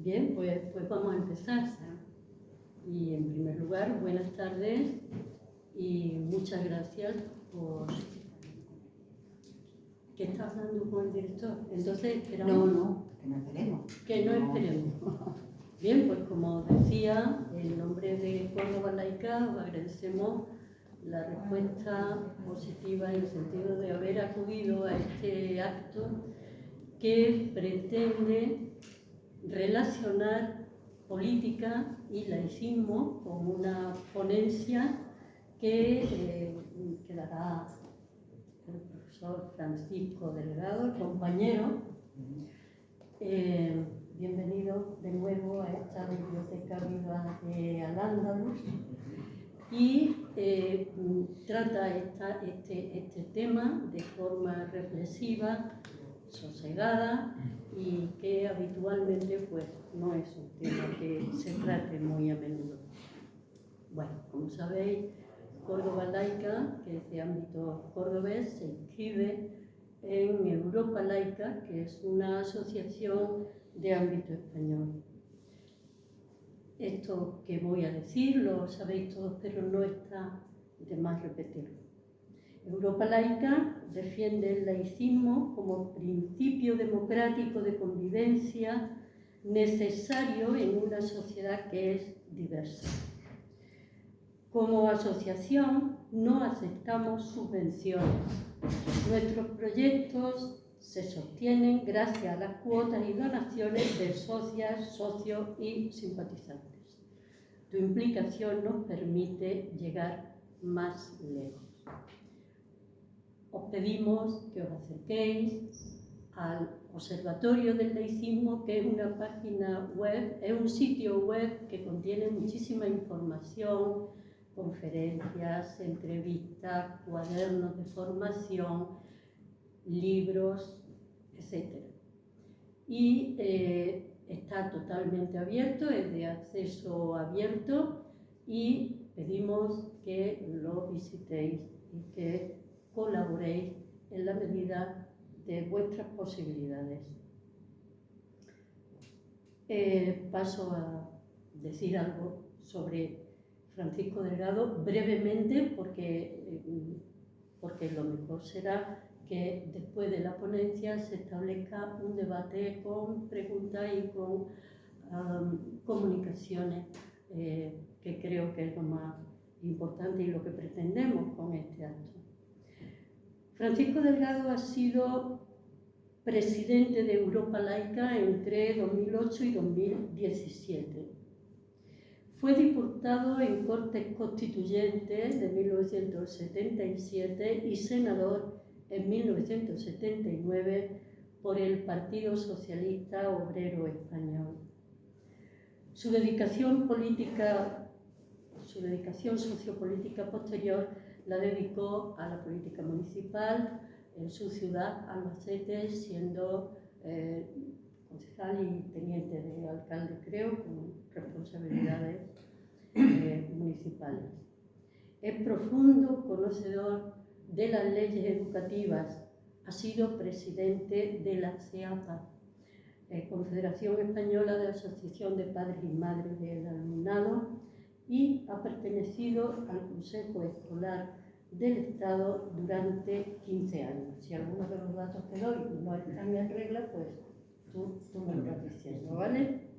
Bien, pues vamos a empezar. Y en primer lugar, buenas tardes y muchas gracias por... ¿Qué está hablando con el director? Entonces, esperamos... No, que no esperemos. Que no esperemos. Bien, pues como decía, en nombre de Córdoba Laica, os agradecemos la respuesta positiva en el sentido de haber acudido a este acto que pretende relacionar política y laicismo con una ponencia que dará el profesor Francisco Delgado, el compañero. Bienvenido de nuevo a esta biblioteca viva de Al-Ándalus y trata este tema de forma reflexiva, sosegada y que habitualmente pues no es un tema que se trate muy a menudo. Bueno, como sabéis, Córdoba Laica, que es de ámbito cordobés, se inscribe en Europa Laica, que es una asociación de ámbito español. Esto que voy a decir lo sabéis todos, pero no está de más repetirlo. Europa Laica defiende el laicismo como principio democrático de convivencia necesario en una sociedad que es diversa. Como asociación no aceptamos subvenciones. Nuestros proyectos se sostienen gracias a las cuotas y donaciones de socias, socios y simpatizantes. Tu implicación nos permite llegar más lejos. Os pedimos que os acerquéis al Observatorio del Laicismo, que es una página web, es un sitio web que contiene muchísima información, conferencias, entrevistas, cuadernos de formación, libros, etc. Y está totalmente abierto, es de acceso abierto y pedimos que lo visitéis y que colaboréis en la medida de vuestras posibilidades. Paso a decir algo sobre Francisco Delgado brevemente porque lo mejor será que después de la ponencia se establezca un debate con preguntas y con comunicaciones, que creo que es lo más importante y lo que pretendemos con este acto. Francisco Delgado ha sido presidente de Europa Laica entre 2008 y 2017. Fue diputado en Cortes Constituyentes de 1977 y senador en 1979 por el Partido Socialista Obrero Español. Su dedicación sociopolítica posterior la dedicó a la política municipal en su ciudad, Albacete, siendo concejal y teniente de alcalde, creo, con responsabilidades municipales. Es profundo conocedor de las leyes educativas, ha sido presidente de la CEAPA, Confederación Española de Asociación de Padres y Madres del Alumnado, y ha pertenecido al Consejo Escolar del Estado durante 15 años. Si alguno de los datos que doy no están en regla, pues tú me lo vas diciendo, ¿vale?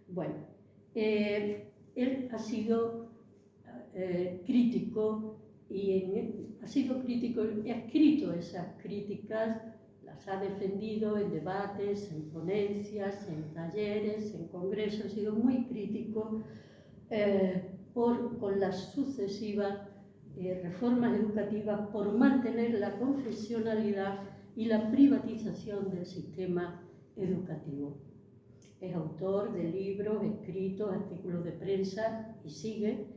Bueno, él ha sido crítico y ha escrito esas críticas, las ha defendido en debates, en ponencias, en talleres, en congresos, ha sido muy crítico con las sucesivas reformas educativas por mantener la confesionalidad y la privatización del sistema educativo. Es autor de libros, escritos, artículos de prensa y sigue.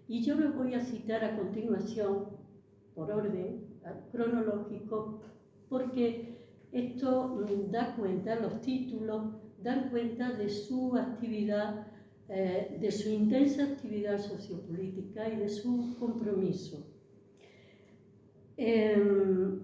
Y yo lo voy a citar a continuación, por orden cronológico, porque esto da cuenta, los títulos dan cuenta de su actividad, de su intensa actividad sociopolítica y de su compromiso. De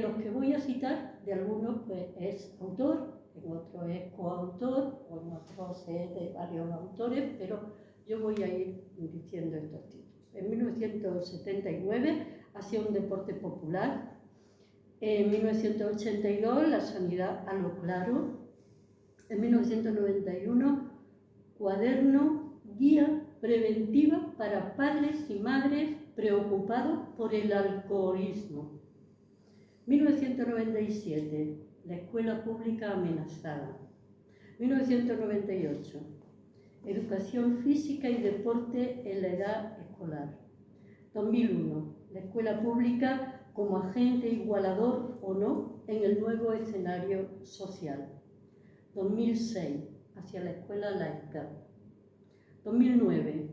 los que voy a citar, de algunos, pues es autor, en otro es coautor, o en otros es de varios autores, pero yo voy a ir diciendo estos títulos. En 1979 hacía un deporte popular. En 1982 la sanidad a lo claro. En 1991 cuaderno guía preventiva para padres y madres preocupados por el alcoholismo. 1997 la escuela pública amenazada. 1998 educación física y deporte en la edad escolar. 2001 la escuela pública como agente igualador o no en el nuevo escenario social. 2006 hacia la escuela laica. 2009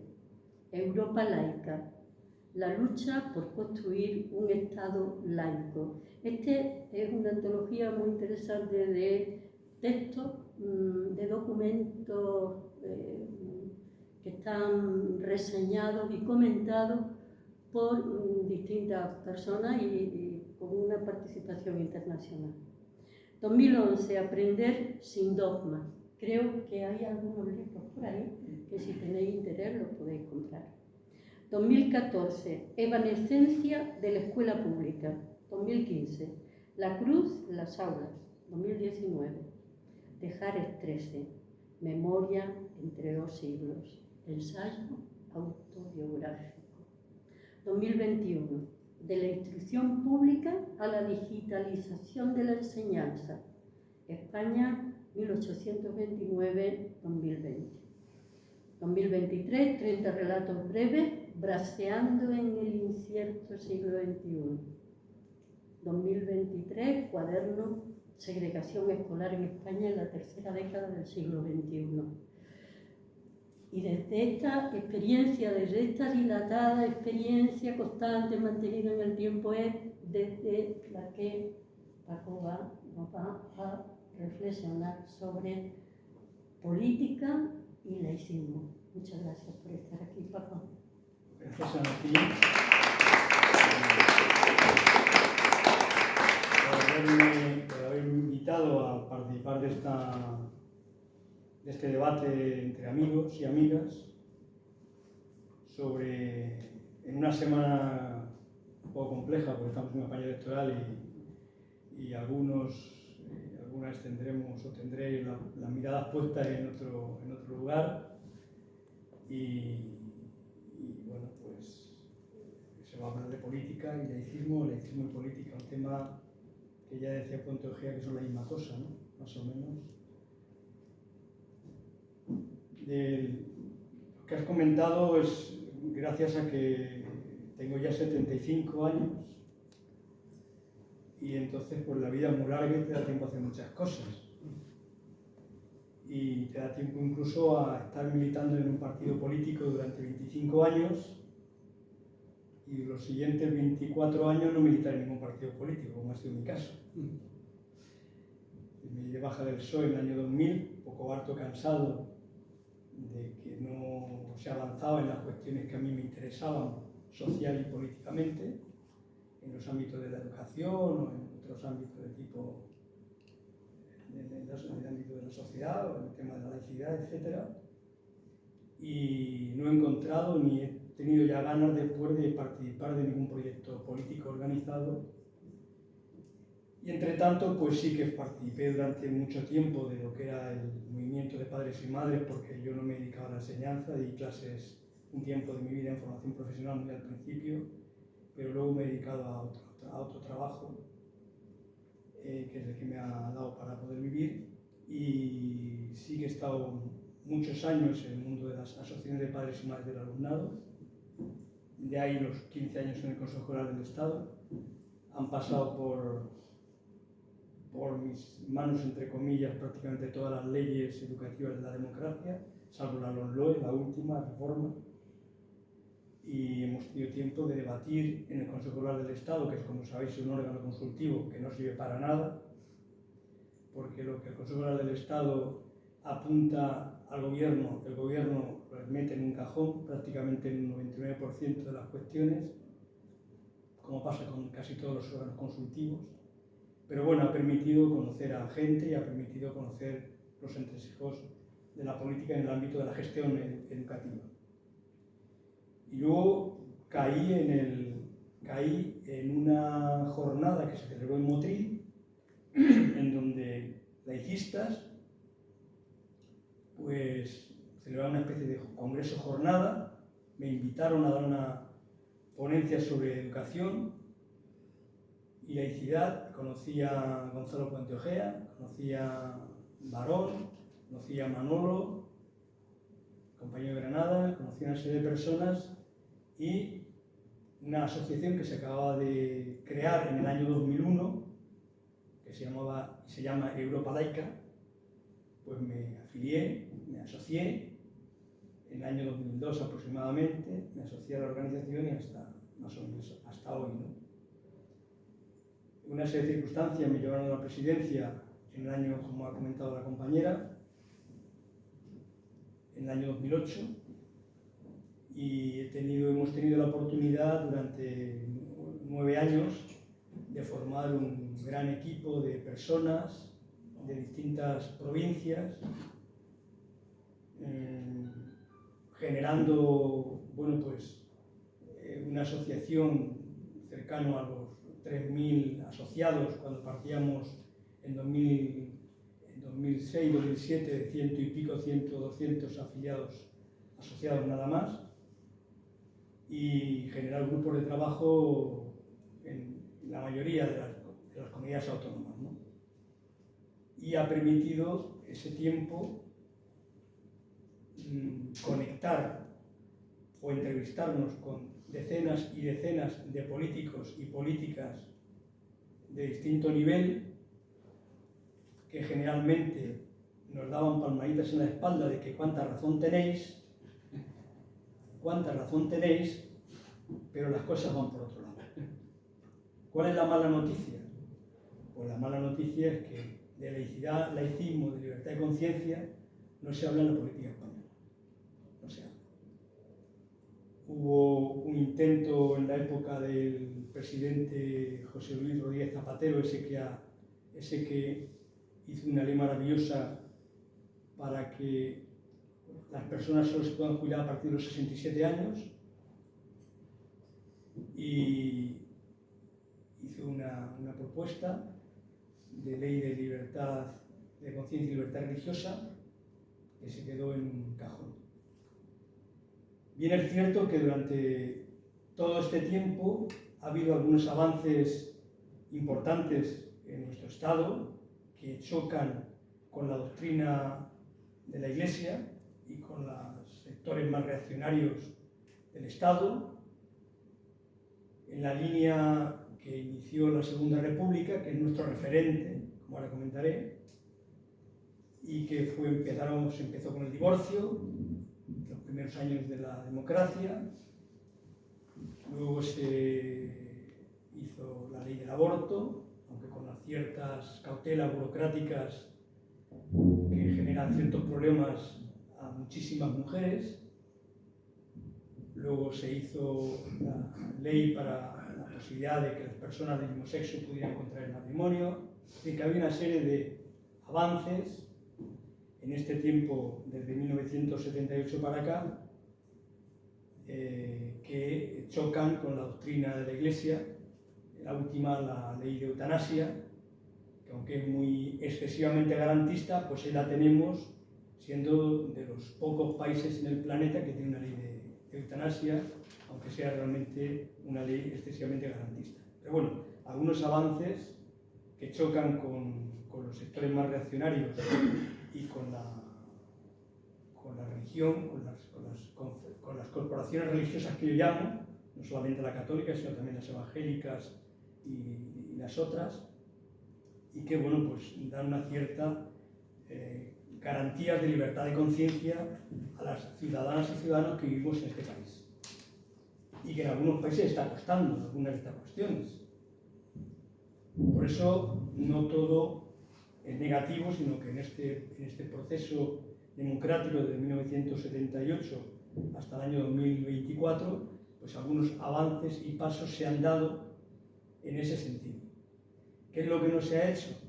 Europa laica, la lucha por construir un Estado laico. Este es una antología muy interesante de textos, de documentos que están reseñados y comentados por distintas personas y con una participación internacional. 2011, aprender sin dogmas. Creo que hay algunos libros por ahí que si tenéis interés los podéis comprar. 2014, evanescencia de la escuela pública. 2015, la cruz en las aulas. 2019, Dejares 13, memoria entre dos siglos. Ensayo autobiográfico. 2021, de la instrucción pública a la digitalización de la enseñanza. España, 1829-2020. 2023, 30 relatos breves, braceando en el incierto siglo XXI. 2023, cuaderno, segregación escolar en España en la tercera década del siglo XXI. Y desde esta experiencia, desde esta dilatada experiencia constante, mantenida en el tiempo, es desde la que Paco nos va a reflexionar sobre política y laicismo. Muchas gracias por estar aquí, Paco. Gracias a ti por haberme invitado a participar de este debate entre amigos y amigas en una semana un poco compleja, porque estamos en una campaña electoral y algunas tendremos o tendréis las miradas puestas en otro lugar y bueno, pues se va a hablar de política y laicismo y política, un tema que ya decía Puente Ojea que son la misma cosa, ¿no? Más o menos. Lo que has comentado es gracias a que tengo ya 75 años y entonces pues la vida es muy larga y te da tiempo a hacer muchas cosas. Y te da tiempo incluso a estar militando en un partido político durante 25 años y los siguientes 24 años no militar en ningún partido político, como ha sido mi caso. Me di de baja del PSOE en el año 2000, un poco harto, cansado de que no se avanzaba en las cuestiones que a mí me interesaban social y políticamente, en los ámbitos de la educación o en otros ámbitos de tipo, en el ámbito de la sociedad o en el tema de la laicidad, etc. Y no he encontrado ni he tenido ya ganas después de participar de ningún proyecto político organizado. Y entre tanto, pues sí que participé durante mucho tiempo de lo que era el movimiento de padres y madres, porque yo no me dedicaba a la enseñanza, di clases un tiempo de mi vida en formación profesional muy al principio, pero luego me he dedicado a otro trabajo, que es el que me ha dado para poder vivir, y sí que he estado muchos años en el mundo de las asociaciones de padres y madres del alumnado, de ahí los 15 años en el Consejo Escolar del Estado. Han pasado por mis manos, entre comillas, prácticamente todas las leyes educativas de la democracia, salvo la LOMLOE, la última reforma, y hemos tenido tiempo de debatir en el Consejo Escolar del Estado, que es, como sabéis, un órgano consultivo que no sirve para nada, porque lo que el Consejo Escolar del Estado apunta al gobierno, el gobierno lo mete en un cajón, prácticamente en un 99% de las cuestiones, como pasa con casi todos los órganos consultivos. pero bueno, ha permitido conocer a gente y ha permitido conocer los entresijos de la política en el ámbito de la gestión educativa. Y luego caí en una jornada que se celebró en Motril, en donde laicistas pues celebraron una especie de congreso jornada, me invitaron a dar una ponencia sobre educación y laicidad. Conocí a Gonzalo Puente Ojea, conocí a Barón, conocí a Manolo, compañero de Granada, conocí a una serie de personas y una asociación que se acababa de crear en el año 2001, que se llama Europa Laica, pues me afilié, me asocié en el año 2002 aproximadamente, me asocié a la organización y hasta más o menos hasta hoy, ¿no? Una serie de circunstancias me llevaron a la presidencia en el año, como ha comentado la compañera, en el año 2008, y hemos tenido la oportunidad durante 9 años de formar un gran equipo de personas de distintas provincias, generando, bueno, pues, una asociación cercana a los 3.000 asociados cuando partíamos en 2006, 2007, de 100 y pico, 100, 200 asociados nada más, y generar grupos de trabajo en la mayoría de las comunidades autónomas, ¿no? Y ha permitido ese tiempo conectar o entrevistarnos con decenas y decenas de políticos y políticas de distinto nivel que generalmente nos daban palmaditas en la espalda de que cuánta razón tenéis, pero las cosas van por otro lado. ¿Cuál es la mala noticia? Pues la mala noticia es que de laicidad, laicismo, de libertad de conciencia no se habla en la política española. No se habla. Hubo un intento en la época del presidente José Luis Rodríguez Zapatero, ese que hizo una ley maravillosa para que las personas solo se puedan jubilar a partir de los 67 años, y hizo una propuesta de ley de libertad de conciencia y libertad religiosa que se quedó en un cajón. Bien es cierto que durante todo este tiempo ha habido algunos avances importantes en nuestro Estado que chocan con la doctrina de la Iglesia y con los sectores más reaccionarios del Estado, en la línea que inició la Segunda República, que es nuestro referente, como ahora comentaré, y que se empezó con el divorcio, los primeros años de la democracia, luego se hizo la ley del aborto, aunque con ciertas cautelas burocráticas que generan ciertos problemas a muchísimas mujeres. Luego se hizo la ley para la posibilidad de que las personas del mismo sexo pudieran contraer matrimonio, y que había una serie de avances en este tiempo, desde 1978 para acá, que chocan con la doctrina de la Iglesia. La última, la ley de eutanasia, que aunque es muy excesivamente garantista, pues ahí la tenemos, siendo de los pocos países en el planeta que tiene una ley de eutanasia, aunque sea realmente una ley excesivamente garantista. Pero bueno, algunos avances que chocan con los sectores más reaccionarios y con la religión, con las corporaciones religiosas que yo llamo, no solamente la católica, sino también las evangélicas y las otras, y que, bueno, pues dan una cierta garantías de libertad de conciencia a las ciudadanas y ciudadanos que vivimos en este país, y que en algunos países está costando algunas de estas cuestiones. Por eso no todo es negativo, sino que en este proceso democrático desde 1978 hasta el año 2024, pues algunos avances y pasos se han dado en ese sentido. ¿Qué es lo que no se ha hecho?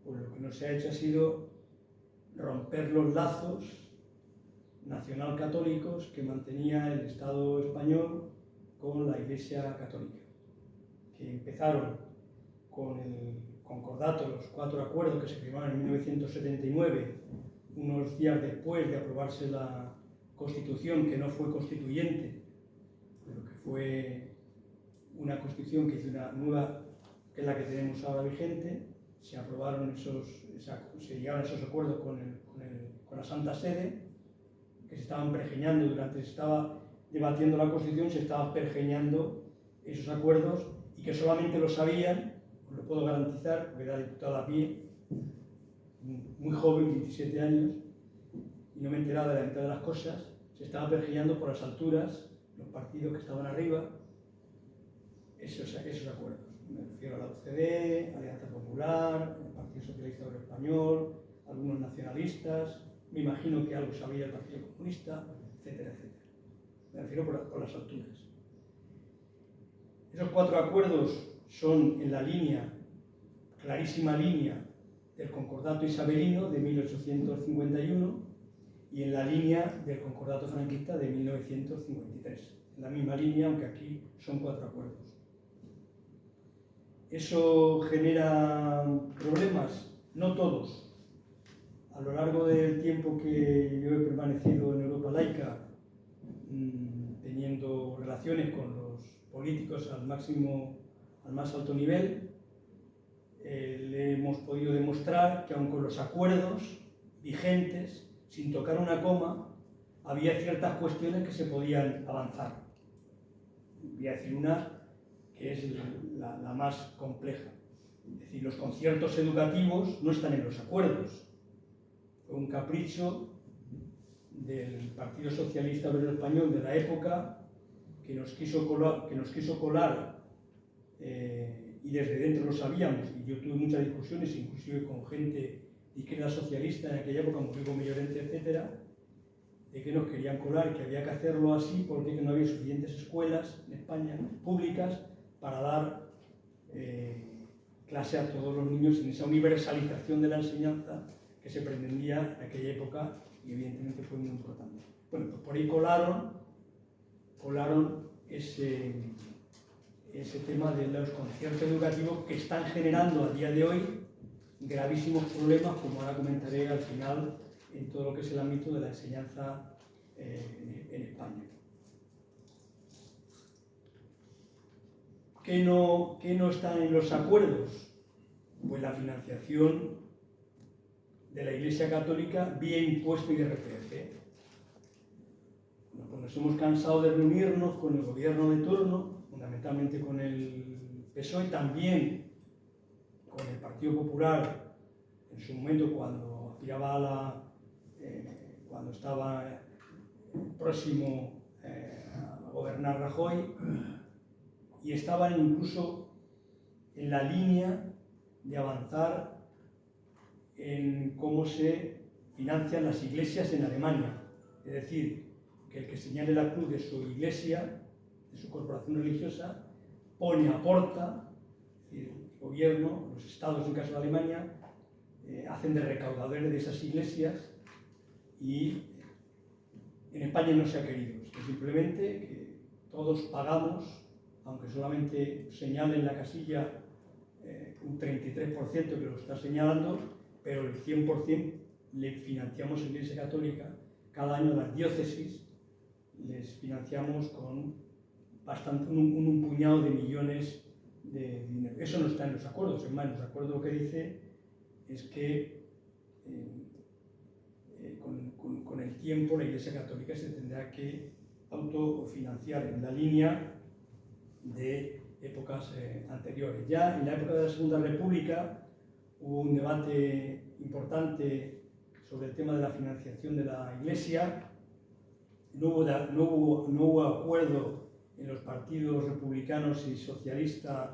Pues lo que no se ha hecho ha sido romper los lazos nacional-católicos que mantenía el Estado español con la Iglesia Católica, que empezaron con el concordato, los 4 acuerdos que se firmaron en 1979, unos días después de aprobarse la Constitución, que no fue constituyente, pero que fue una Constitución que hizo una nueva, que es la que tenemos ahora vigente. Se aprobaron se llegaron a esos acuerdos con la Santa Sede, que se estaban pergeñando se estaba debatiendo la Constitución, se estaban pergeñando esos acuerdos, y que solamente lo sabían, os lo puedo garantizar, porque era diputado a pie, muy joven, 27 años, y no me enteraba de la mitad de las cosas. Se estaba pergeñando por las alturas los partidos que estaban arriba esos acuerdos. Me refiero a la UCD, Alianza Popular, el Partido Socialista Obrero Español, algunos nacionalistas, me imagino que algo sabía el Partido Comunista, etcétera, etcétera. Me refiero por las alturas. Esos 4 acuerdos son en la línea, clarísima línea, del Concordato Isabelino de 1851 y en la línea del Concordato Franquista de 1953. En la misma línea, aunque aquí son 4 acuerdos. ¿Eso genera problemas? No todos. A lo largo del tiempo que yo he permanecido en Europa laica, teniendo relaciones con los políticos al más alto nivel, le hemos podido demostrar que aun con los acuerdos vigentes, sin tocar una coma, había ciertas cuestiones que se podían avanzar. Voy a decir una que es la más compleja. Es decir, los conciertos educativos no están en los acuerdos. Fue un capricho del Partido Socialista Obrero Español de la época que nos quiso colar, y desde dentro lo sabíamos, y yo tuve muchas discusiones, inclusive con gente de izquierda socialista en aquella época, como Rigo Llorente, etcétera, de que nos querían colar, que había que hacerlo así porque no había suficientes escuelas en España públicas para dar clase a todos los niños en esa universalización de la enseñanza que se pretendía en aquella época, y evidentemente fue muy importante. Bueno, pues por ahí colaron ese tema de los conciertos educativos que están generando a día de hoy gravísimos problemas, como ahora comentaré al final, en todo lo que es el ámbito de la enseñanza en España. ¿Qué no está en los acuerdos? Pues la financiación de la Iglesia Católica vía impuesto y IRPF. Bueno, pues nos hemos cansado de reunirnos con el gobierno de turno, fundamentalmente con el PSOE, también con el Partido Popular, en su momento cuando aspiraba cuando estaba próximo a gobernar Rajoy, y estaban incluso en la línea de avanzar en cómo se financian las iglesias en Alemania. Es decir, que el que señale la cruz de su iglesia, de su corporación religiosa, aporta, es decir, el gobierno, los estados en caso de Alemania, hacen de recaudadores de esas iglesias, y en España no se ha querido. Es que simplemente que todos pagamos, aunque solamente señale en la casilla un 33% que lo está señalando, pero el 100% le financiamos a la Iglesia Católica. Cada año las diócesis les financiamos con un puñado de millones de dinero. Eso no está en los acuerdos. Es más, en los acuerdos lo que dice es que con el tiempo la Iglesia Católica se tendrá que autofinanciar en la línea de épocas anteriores. Ya en la época de la Segunda República hubo un debate importante sobre el tema de la financiación de la Iglesia. No hubo acuerdo en los partidos republicanos y socialistas,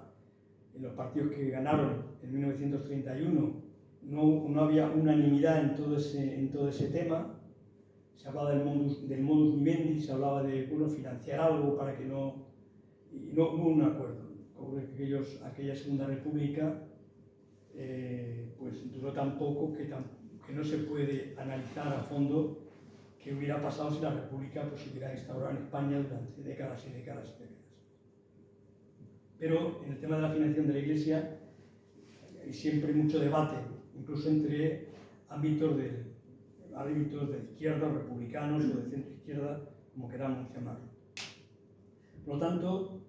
en los partidos que ganaron en 1931. No había unanimidad en todo ese tema. Se hablaba del modus vivendi, se hablaba de financiar algo para que no... Y no hubo un acuerdo. Aquella Segunda República pues duró tan poco que no se puede analizar a fondo qué hubiera pasado si la República pues, se hubiera instaurado en España durante décadas y décadas y décadas. Pero en el tema de la financiación de la Iglesia hay siempre mucho debate, incluso entre ámbitos de izquierda, republicanos o de centro-izquierda, como queramos llamarlo. Por lo tanto,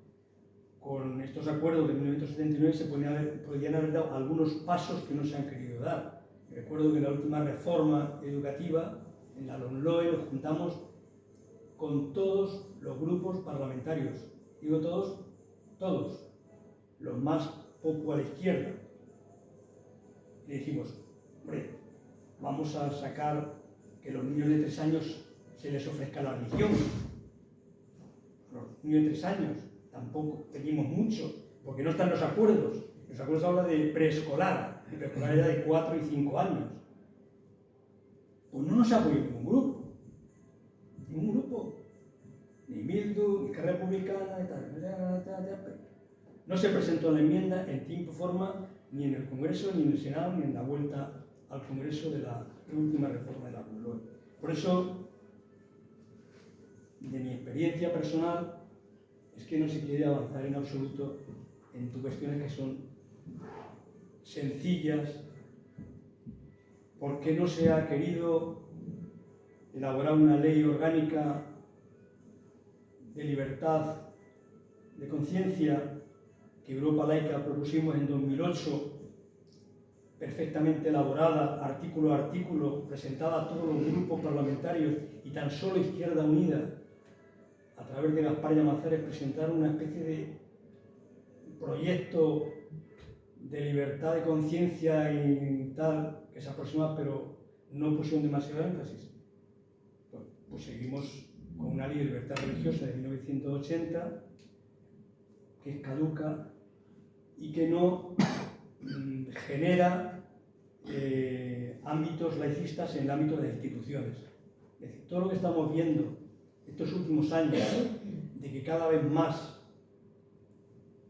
con estos acuerdos de 1979 se podían haber dado algunos pasos que no se han querido dar. Recuerdo que en la última reforma educativa, en la LOMLOE, nos juntamos con todos los grupos parlamentarios. Digo todos, los más poco a la izquierda. Y dijimos, hombre, vamos a sacar que los niños de 3 años se les ofrezca la religión. Los niños de 3 años tampoco pedimos mucho, porque no están los acuerdos. Los acuerdos hablan de preescolar, y preescolar era de 4 y 5 años. Pues no nos apoyó ningún grupo. Ni Bildu, ni Esquerra Republicana, y tal. No se presentó la enmienda en tiempo y forma, ni en el Congreso, ni en el Senado, ni en la vuelta al Congreso de la última reforma de la LOMLOE. Por eso, de mi experiencia personal, es que no se quiere avanzar en absoluto en cuestiones que son sencillas, porque no se ha querido elaborar una ley orgánica de libertad de conciencia que Europa Laica propusimos en 2008, perfectamente elaborada, artículo a artículo, presentada a todos los grupos parlamentarios y tan solo Izquierda Unida, a través de Gaspar Llamazares, presentaron una especie de proyecto de libertad de conciencia y tal, que se aproxima, pero no pusieron demasiado énfasis. Pues seguimos con una ley de libertad religiosa de 1980, que es caduca y que no genera ámbitos laicistas en el ámbito de las instituciones. Es decir, todo lo que estamos viendo estos últimos años, de que cada vez más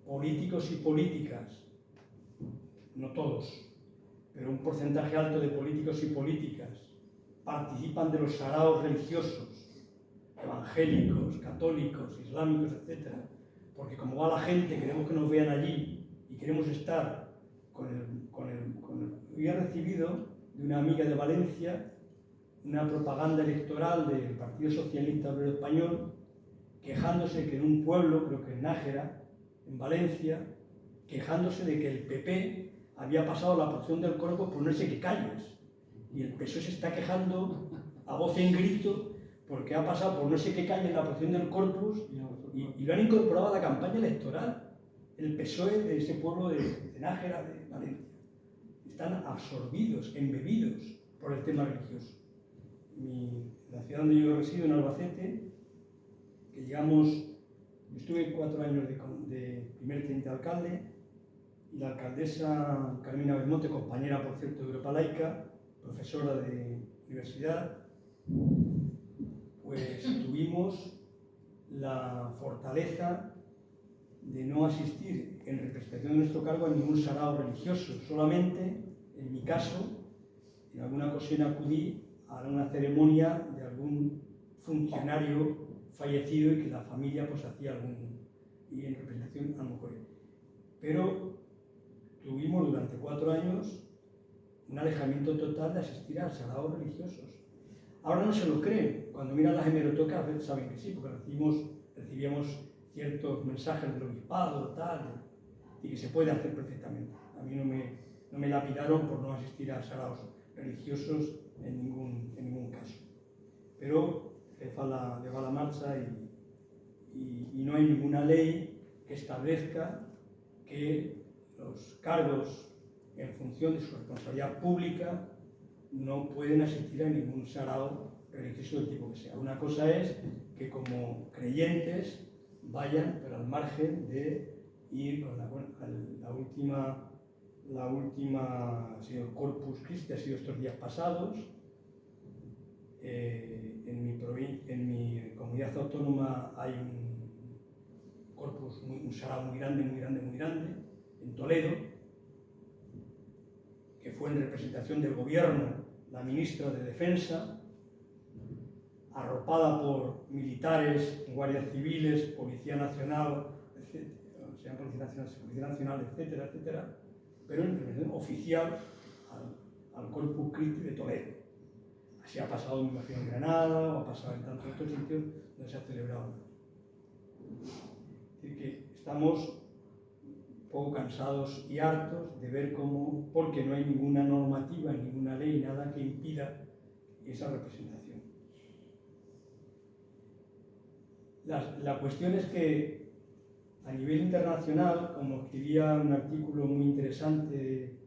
políticos y políticas, no todos, pero un porcentaje alto de políticos y políticas participan de los saraos religiosos, evangélicos, católicos, islámicos, etc. Porque como va la gente, queremos que nos vean allí y queremos estar con el... Hoy he recibido de una amiga de Valencia una propaganda electoral del Partido Socialista Obrero Español, quejándose que en un pueblo, creo que en Nájera, en Valencia, quejándose de que el PP había pasado la porción del Corpus por no sé qué calles. Y el PSOE se está quejando a voz en grito porque ha pasado por no sé qué calle la porción del Corpus y lo han incorporado a la campaña electoral. El PSOE de ese pueblo de Nájera, de Valencia. Están absorbidos, embebidos por el tema religioso. La ciudad donde yo resido, en Albacete, que estuve 4 años de primer teniente de alcalde, y la alcaldesa Carmina Belmonte, compañera, por cierto, de Europa Laica, profesora de universidad, pues tuvimos la fortaleza de no asistir en representación de nuestro cargo a ningún sarao religioso. Solamente, en mi caso, en alguna ocasión acudí a una ceremonia de algún funcionario fallecido y que la familia pues hacía y en representación a lo mejor. Pero tuvimos durante 4 años un alejamiento total de asistir a saraos religiosos. Ahora no se lo creen. Cuando miran las hemerotecas saben que sí, porque recibíamos ciertos mensajes del obispado, tal, y que se puede hacer perfectamente. A mí no me lapidaron por no asistir a saraos religiosos en ningún caso. Pero le va la marcha y no hay ninguna ley que establezca que los cargos en función de su responsabilidad pública no pueden asistir a ningún sarao religioso del tipo que sea. Una cosa es que como creyentes vayan, pero al margen de ir a la última ha sido el Corpus Christi, ha sido estos días pasados. En mi comunidad autónoma hay un sarao muy grande, en Toledo, que fue en representación del gobierno la ministra de Defensa, arropada por militares, guardias civiles, Policía Nacional, Policía Nacional, etcétera, etcétera, pero en representación oficial al Corpus Christi de Toledo. Así ha pasado, me imagino, en Granada, o ha pasado en tantos otros sitios donde se ha celebrado. Es decir, que estamos un poco cansados y hartos de ver cómo, porque no hay ninguna normativa, ninguna ley, nada que impida esa representación. La cuestión es que a nivel internacional, como escribía un artículo muy interesante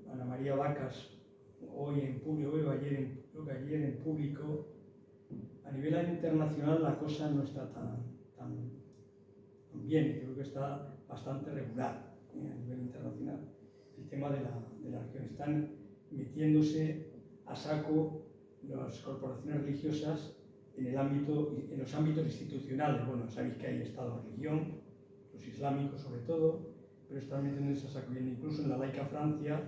Ana María Vacas hoy en público, creo que ayer en público, a nivel internacional la cosa no está tan bien, creo que está bastante regular a nivel internacional. El tema de la religión, están metiéndose a saco las corporaciones religiosas en los ámbitos institucionales. Bueno, sabéis que hay Estado de religión, los islámicos sobre todo, pero están metiéndose a saco. Incluso en la laica Francia,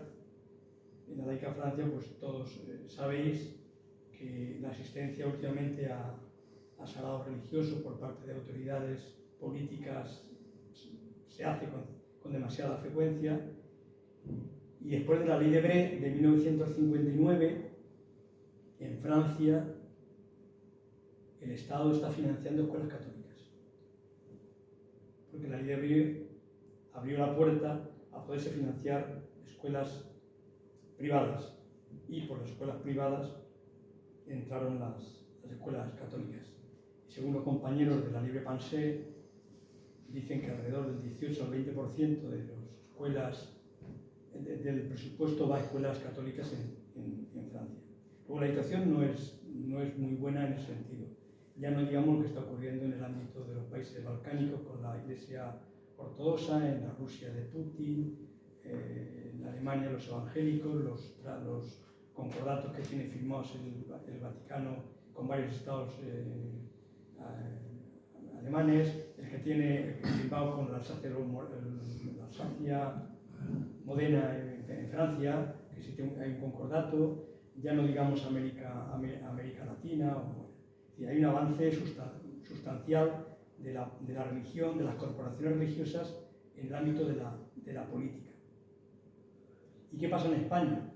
pues todos sabéis que la asistencia últimamente a sagrado religioso por parte de autoridades políticas se hace con demasiada frecuencia. Y después de la ley de Bré de 1959, en Francia, el Estado está financiando escuelas católicas. Porque la ley de Bré abrió la puerta a poderse financiar escuelas privadas, y por las escuelas privadas entraron las escuelas católicas. Y según los compañeros de la Libre Pensée, dicen que alrededor del 18 al 20% de las escuelas, del presupuesto va a escuelas católicas en Francia. Luego la situación no es muy buena en ese sentido. Ya no digamos lo que está ocurriendo en el ámbito de los países balcánicos con la Iglesia ortodoxa, en la Rusia de Putin, en Alemania los evangélicos, los concordatos que tiene firmados el Vaticano con varios estados alemanes, el que tiene firmado con la Alsacia Modena en Francia, que sí hay un concordato, ya no digamos América Latina, y hay un avance sustancial de la religión, de las corporaciones religiosas en el ámbito de la política. ¿Y qué pasa en España?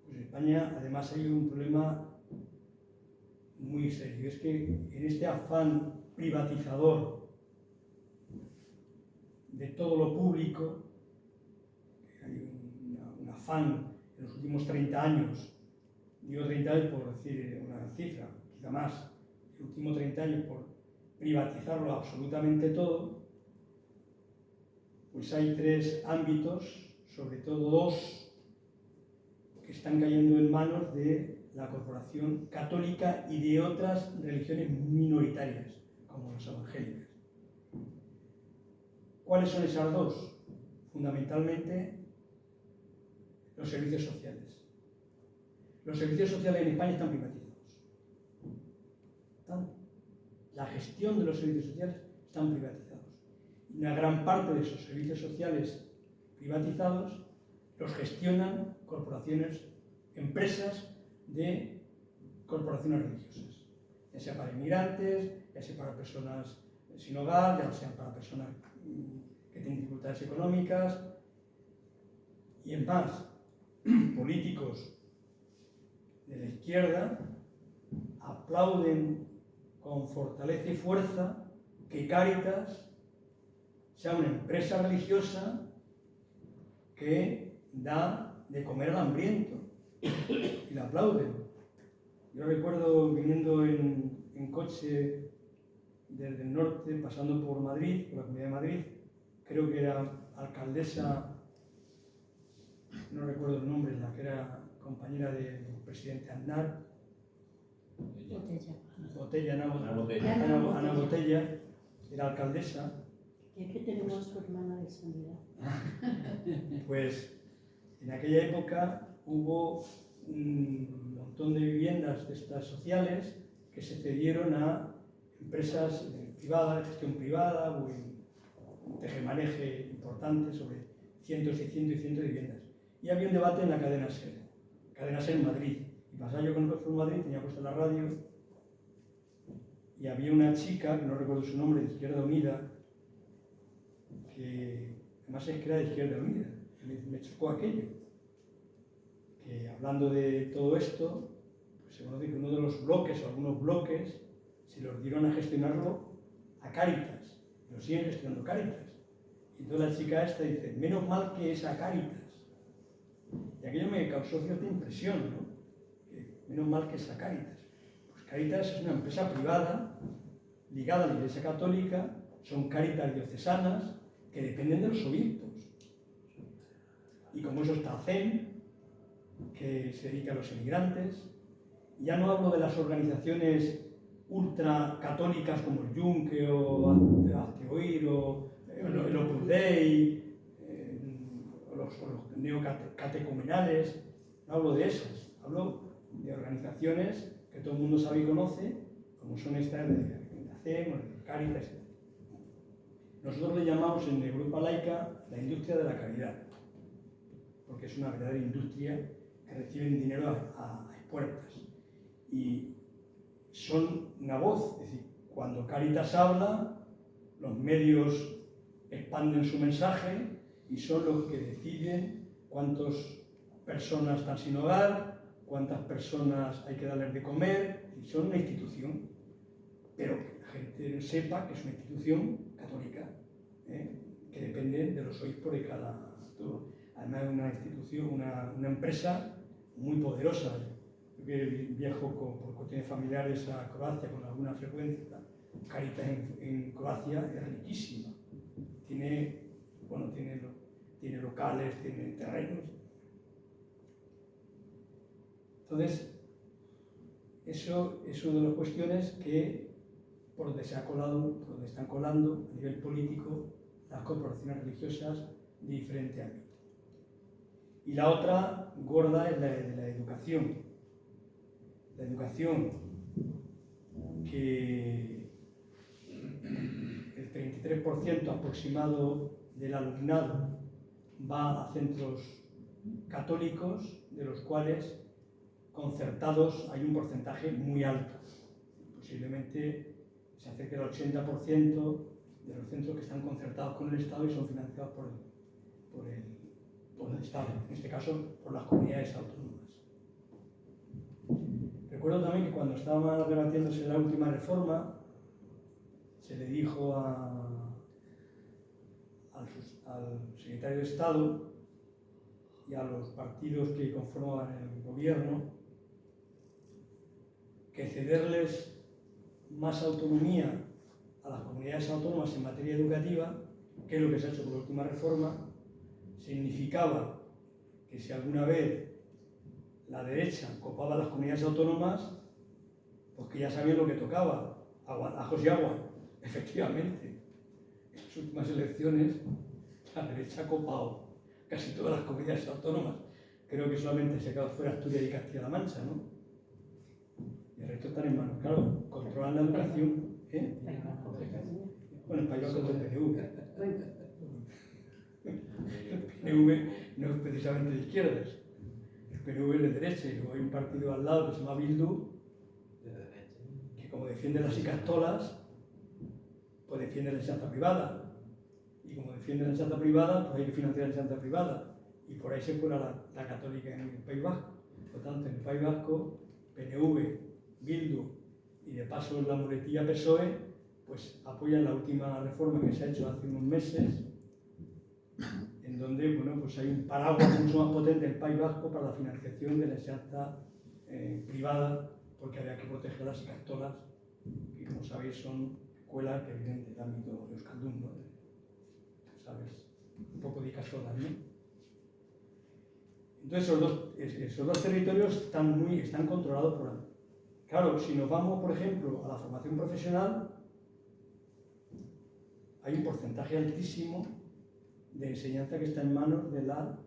Pues en España además hay un problema muy serio, es que en este afán privatizador de todo lo público, hay un afán en los últimos 30 años, digo 30 años por decir una cifra, quizá más, en los últimos 30 años por privatizarlo absolutamente todo, pues hay tres ámbitos, sobre todo dos, que están cayendo en manos de la corporación católica y de otras religiones minoritarias, como las evangélicas. ¿Cuáles son esas dos? Fundamentalmente, los servicios sociales. Los servicios sociales en España están privatizados. La gestión de los servicios sociales están privatizados. Una gran parte de esos servicios sociales privatizados los gestionan corporaciones, empresas de corporaciones religiosas, ya sea para inmigrantes, ya sea para personas sin hogar, ya sea para personas que tienen dificultades económicas, y en más, políticos de la izquierda aplauden con fortaleza y fuerza que Cáritas sea una empresa religiosa que da de comer al hambriento, y la aplauden. Yo recuerdo viniendo en coche desde el norte, pasando por Madrid, por la Comunidad de Madrid, creo que era alcaldesa, no recuerdo el nombre, la que era compañera del presidente Aznar, Ana Botella, era alcaldesa. Es que tenemos a su hermana de sanidad. Pues en aquella época hubo un montón de viviendas de estas sociales que se cedieron a empresas privadas, de gestión privada, un tejemaneje importante sobre cientos y cientos y cientos de viviendas. Y había un debate en la cadena SER en Madrid. Y pasaba yo con el profesor en Madrid, tenía puesta la radio, y había una chica, que no recuerdo su nombre, de Izquierda Unida, que además es que era de Izquierda Unida. Me chocó aquello. Que hablando de todo esto, pues se conoce que uno de los bloques, o algunos bloques, se los dieron a gestionarlo a Cáritas. Lo siguen gestionando Cáritas. Y entonces la chica esta dice, menos mal que es a Cáritas. Y aquello me causó cierta impresión, ¿no? Que menos mal que es a Cáritas. Pues Cáritas es una empresa privada ligada a la Iglesia Católica, son Cáritas diocesanas que dependen de los obispos. Y como eso está CEN, que se dedica a los emigrantes. Ya no hablo de las organizaciones ultracatólicas como el Yunque o Azteoir o el Opus Dei, o los neocatecumenales. No hablo de esas, hablo de organizaciones que todo el mundo sabe y conoce, como son estas de CEN o de Cáritas. Nosotros le llamamos en Europa Laica la industria de la caridad, porque es una verdadera industria que reciben dinero a puertas. Y son una voz, es decir, cuando Cáritas habla, los medios expanden su mensaje y son los que deciden cuántas personas están sin hogar, cuántas personas hay que darles de comer, y son una institución, pero que la gente sepa que es una institución católica, que depende de los obispos de cada... Además es una institución, una empresa muy poderosa. Yo que viajo por cuestiones familiares a Croacia con alguna frecuencia. Cáritas en Croacia es riquísima. Tiene locales, tiene terrenos. Entonces, eso es una de las cuestiones que por donde se ha colado, por donde están colando a nivel político las corporaciones religiosas de diferente ámbito. Y la otra gorda es la de la educación. La educación que el 33% aproximado del alumnado va a centros católicos, de los cuales concertados hay un porcentaje muy alto. Posiblemente se acerque al 80% de los centros que están concertados con el Estado y son financiados por el Estado, en este caso por las comunidades autónomas. Recuerdo también que cuando estaba debatiéndose la última reforma, se le dijo al secretario de Estado y a los partidos que conformaban el gobierno que cederles más autonomía a las comunidades autónomas en materia educativa, que es lo que se ha hecho con la última reforma, significaba que si alguna vez la derecha copaba las comunidades autónomas, pues que ya sabían lo que tocaba, ajos y agua. Efectivamente, en las últimas elecciones la derecha ha copado casi todas las comunidades autónomas. Creo que solamente se ha quedado fuera Asturias y Castilla-La Mancha, ¿no? Y el resto están en manos. Claro, controlan la educación. Bueno, el País Vasco es del PNV. El PNV no es precisamente de izquierdas. El PNV es de derecha y luego hay un partido al lado que se llama Bildu, que como defiende las icastolas, pues defiende la enseñanza privada. Y como defiende la enseñanza privada, pues hay que financiar la enseñanza privada. Y por ahí se cuela la católica en el País Vasco. Por tanto, en el País Vasco, PNV, Bildu y de paso la muletilla PSOE, pues apoyan la última reforma que se ha hecho hace unos meses, en donde pues hay un paraguas mucho más potente en el País Vasco para la financiación de la enseñanza privada, porque había que proteger las icastolas, que como sabéis son escuelas que vienen del ámbito de euskaldun, ¿no? ¿Sabes? Un poco de icastolas, ¿no? Entonces esos dos territorios están controlados por algo. Claro, si nos vamos, por ejemplo, a la formación profesional, hay un porcentaje altísimo de enseñanza que está en manos de la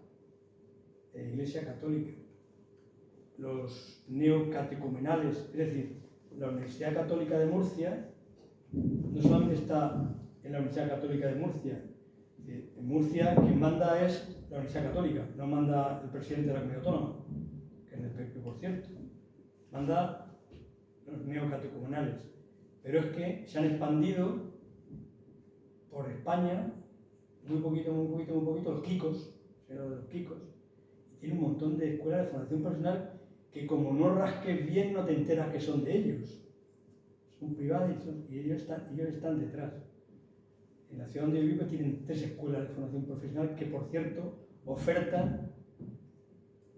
Iglesia Católica. Los neocatecumenales, es decir, la Universidad Católica de Murcia, no solamente está en la Universidad Católica de Murcia En Murcia quien manda es la Universidad Católica, no manda el presidente de la comunidad autónoma, que es del PP, por cierto. Manda los neocatecumenales. Pero es que se han expandido por España, muy poquito, los Kikos, los Kikos, y tiene un montón de escuelas de formación profesional que como no rasques bien no te enteras que son de ellos. Son privadas y ellos están detrás. En la ciudad donde yo vivo tienen 3 escuelas de formación profesional que, por cierto, ofertan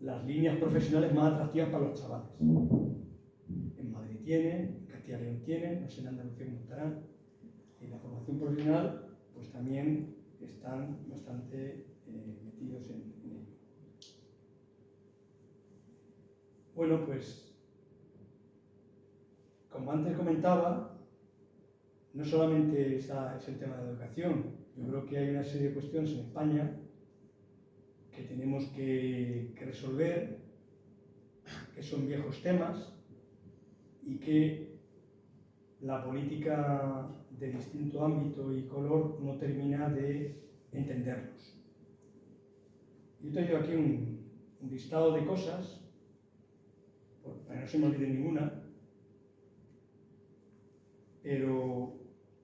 las líneas profesionales más atractivas para los chavales. En Madrid tienen, en Castilla y León tienen, no sé en Andalucía cómo estarán. Y la formación profesional, pues también están bastante metidos en ello. Bueno, pues, como antes comentaba, no solamente es el tema de la educación. Yo creo que hay una serie de cuestiones en España que tenemos que resolver, que son viejos temas y que la política de distinto ámbito y color no termina de entenderlos. Yo traigo aquí un listado de cosas, para que no se me olvide ninguna, pero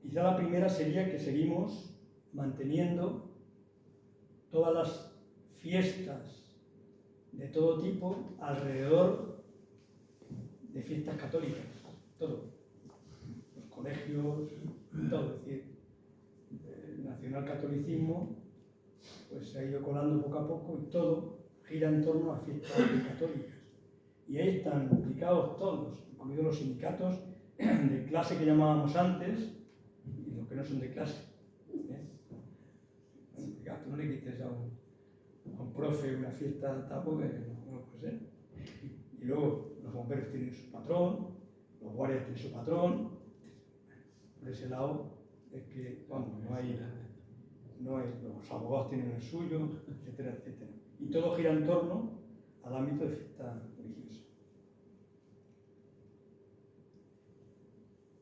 quizá la primera sería que seguimos manteniendo todas las fiestas de todo tipo alrededor de fiestas católicas, todo. Los colegios, todo. Es decir, el nacionalcatolicismo pues, se ha ido colando poco a poco y todo gira en torno a fiestas católicas. Y ahí están implicados todos, incluidos los sindicatos de clase que llamábamos antes y los que no son de clase. Tú no le quites a un profe una fiesta tampoco, no puede ser. Y luego los bomberos tienen su patrón, los guardias tienen su patrón. Por ese lado es que, vamos, no hay, los abogados tienen el suyo, etcétera, etcétera. Y todo gira en torno al ámbito de fiesta religiosa.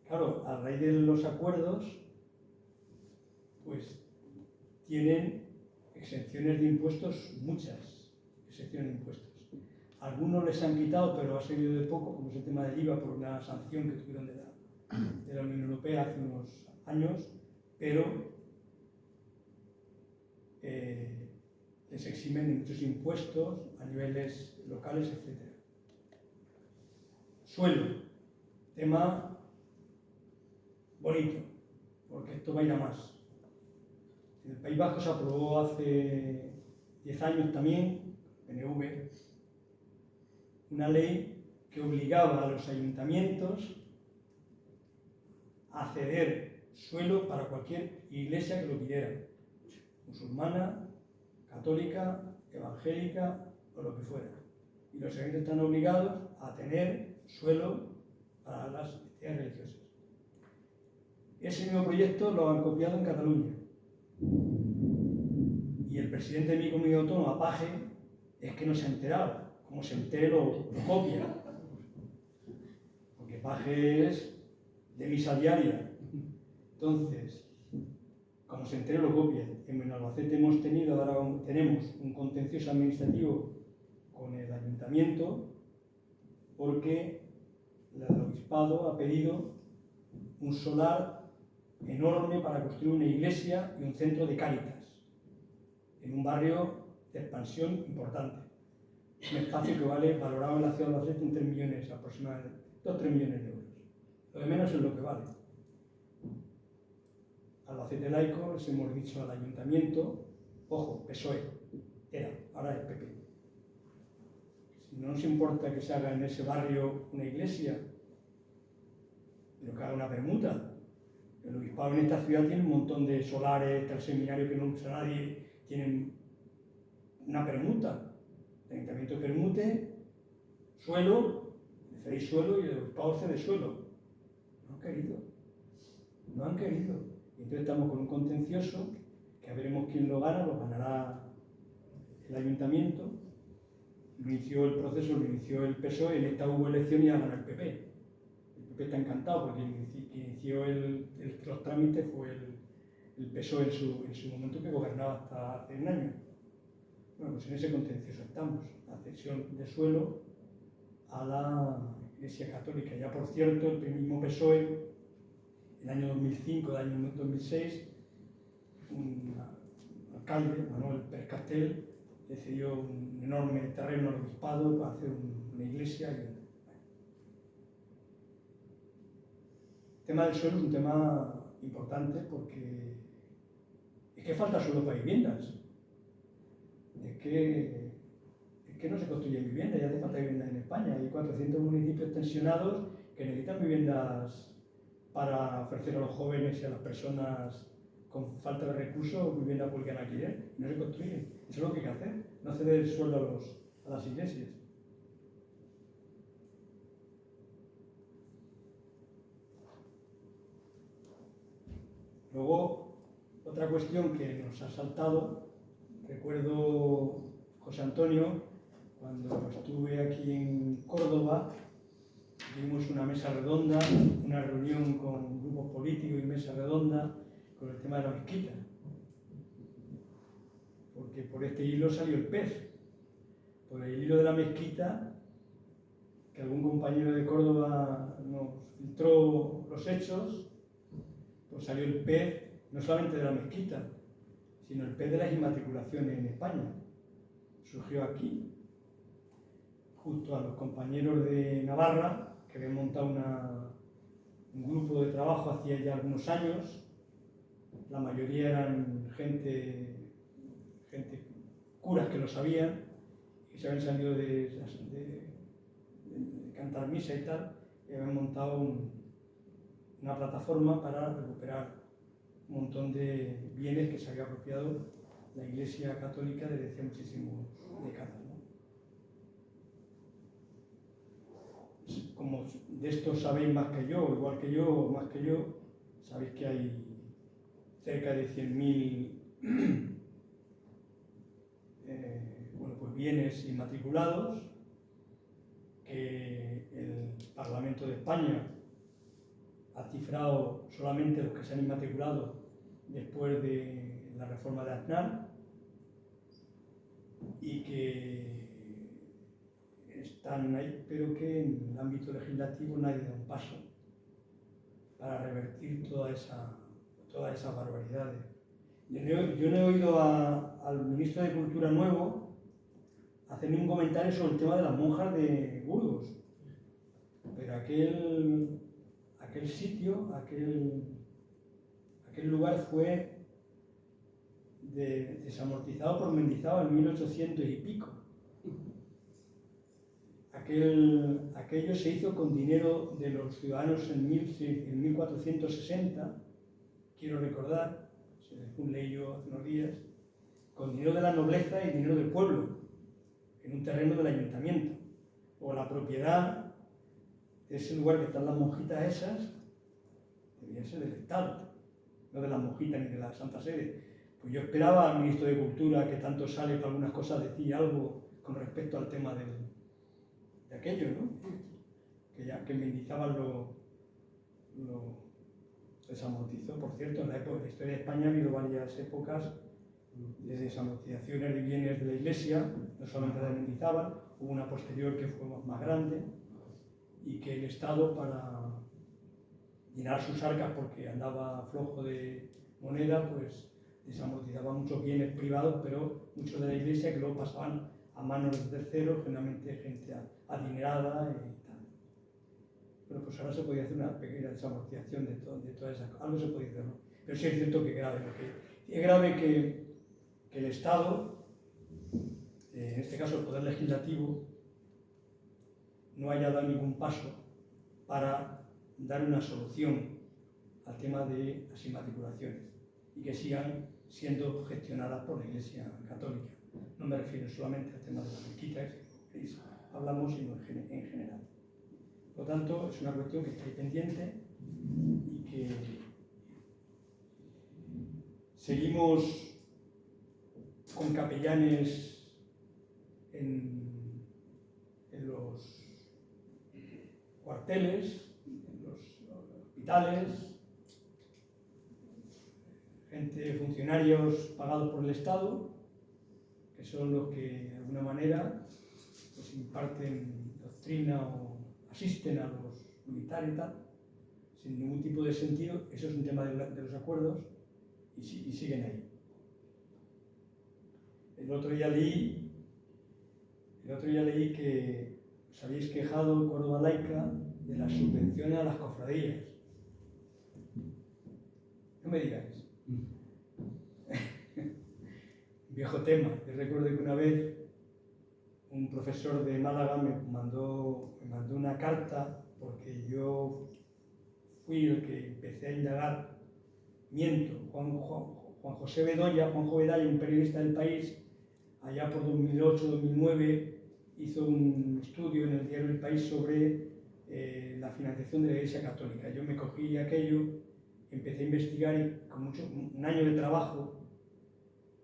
Claro, a raíz de los acuerdos, pues tienen exenciones de impuestos, muchas exenciones de impuestos. Algunos les han quitado, pero ha servido de poco, como es el tema del IVA, por una sanción que tuvieron de la Unión Europea hace unos años, pero les eximen de muchos impuestos a niveles locales, etc. Suelo, tema bonito, porque esto va a ir a más. En el País Vasco se aprobó hace 10 años también, PNV, una ley que obligaba a los ayuntamientos a ceder suelo para cualquier iglesia que lo pidiera, musulmana, católica, evangélica o lo que fuera. Y los ayuntamientos están obligados a tener suelo para las entidades religiosas. Ese mismo proyecto lo han copiado en Cataluña. Y el presidente de mi comunidad autónoma, Paje, es que no se ha enterado. Como se entere, lo copia. Porque Paje es de misa diaria. Entonces, como se entere, lo copia. En Albacete tenemos un contencioso administrativo con el ayuntamiento porque el obispado ha pedido un solar enorme para construir una iglesia y un centro de Cáritas en un barrio de expansión importante. Un espacio que vale, valorado en la ciudad de Albacete, en 3 millones aproximadamente, 2-3 millones de euros. Lo de menos es lo que vale. Albacete laico, les hemos dicho al ayuntamiento, ojo, PSOE, ahora es PP. Si no nos importa que se haga en ese barrio una iglesia, pero que haga una permuta. El obispado en esta ciudad tiene un montón de solares, está el seminario que no usa nadie, tienen una permuta. El ayuntamiento permute, suelo, le cedéis suelo y el obispado cede suelo. No han querido. No han querido. Y entonces estamos con un contencioso, que veremos quién lo gana, lo ganará el ayuntamiento. Lo inició el proceso, lo inició el PSOE, en esta hubo elección y ha ganado el PP. El PP está encantado porque quien inició los trámites fue el PSOE en su momento, que gobernaba hasta hace un año. Bueno, pues en ese contencioso estamos, la cesión de suelo a la Iglesia Católica. Ya, por cierto, el mismo PSOE, en el año 2005, el año 2006, un alcalde, Manuel Pérez Castel, le cedió un enorme terreno al obispado para hacer una iglesia. El tema del suelo es un tema importante porque es que falta suelo para viviendas. Es que no se construyen viviendas, ya hace falta viviendas en España. Hay 400 municipios tensionados que necesitan viviendas para ofrecer a los jóvenes y a las personas con falta de recursos vivienda pública en alquiler. No se construyen. Eso es lo que hay que hacer, no ceder el suelo a las iglesias. Luego, otra cuestión que nos ha saltado, recuerdo, José Antonio, cuando estuve aquí en Córdoba, tuvimos una mesa redonda, una reunión con grupos políticos y mesa redonda con el tema de la mezquita. Porque por este hilo salió el pez. Por el hilo de la mezquita, que algún compañero de Córdoba nos filtró los hechos, pues salió el pez no solamente de la mezquita, sino el pez de las inmatriculaciones en España. Surgió aquí, justo a los compañeros de Navarra, que habían montado un grupo de trabajo hacía ya algunos años. La mayoría eran gente curas que lo sabían, y se habían salido de cantar misa y tal, y habían montado una plataforma para recuperar un montón de bienes que se había apropiado la Iglesia Católica desde hace muchísimas décadas, ¿no? Como de esto sabéis más que yo, igual que yo, o más que yo, sabéis que hay cerca de 100.000 bienes inmatriculados, que el Parlamento de España ha cifrado solamente los que se han inmatriculado después de la reforma de Aznar, y que están ahí, pero que en el ámbito legislativo nadie da un paso para revertir todas esas barbaridades. Yo no he oído al ministro de Cultura nuevo hacer ningún comentario sobre el tema de las monjas de Burgos, pero aquel sitio, aquel lugar fue desamortizado por Mendizábal en 1800 y pico. Aquello se hizo con dinero de los ciudadanos en 1460, quiero recordar, se dejó un ley yo hace unos días, con dinero de la nobleza y dinero del pueblo, en un terreno del ayuntamiento. O la propiedad de ese lugar que están las monjitas esas, debía ser del Estado, no de las monjitas ni de la Santa Sede. Pues yo esperaba al ministro de Cultura, que tanto sale para algunas cosas, decir algo con respecto al tema de aquello, ¿no? Que Mendizábal lo desamortizó. Por cierto, en la historia de España ha habido varias épocas de desamortizaciones de bienes de la Iglesia, no solamente la de Mendizábal, hubo una posterior que fue más grande, y que el Estado, para llenar sus arcas porque andaba flojo de moneda, pues desamortizaba muchos bienes privados, pero muchos de la Iglesia, que luego pasaban a manos de terceros, generalmente gente adinerada y tal. Pero pues ahora se podía hacer una pequeña desamortización de todas esas cosas. Algo se podía hacer, ¿no? Pero sí es cierto que es grave. Es grave que el Estado, en este caso el Poder Legislativo, no haya dado ningún paso para dar una solución al tema de las inmatriculaciones y que sigan siendo gestionadas por la Iglesia Católica. No me refiero solamente al tema de las mezquitas, que hablamos, sino en general. Por lo tanto, es una cuestión que está ahí pendiente y que seguimos con capellanes en los cuarteles, en los hospitales, gente funcionarios pagados por el Estado, que son los que de alguna manera pues, imparten doctrina o asisten a los militares y tal, sin ningún tipo de sentido. Eso es un tema de los acuerdos y siguen ahí. El otro día leí que os habéis quejado, Córdoba Laica, de las subvenciones a las cofradías. No me digáis. Viejo tema. Yo recuerdo que una vez un profesor de Málaga me mandó una carta porque yo fui el que empecé a indagar. Juanjo Bedoya, un periodista del País, allá por 2008-2009, hizo un estudio en el diario El País sobre la financiación de la Iglesia Católica. Yo me cogí aquello, empecé a investigar y con un año de trabajo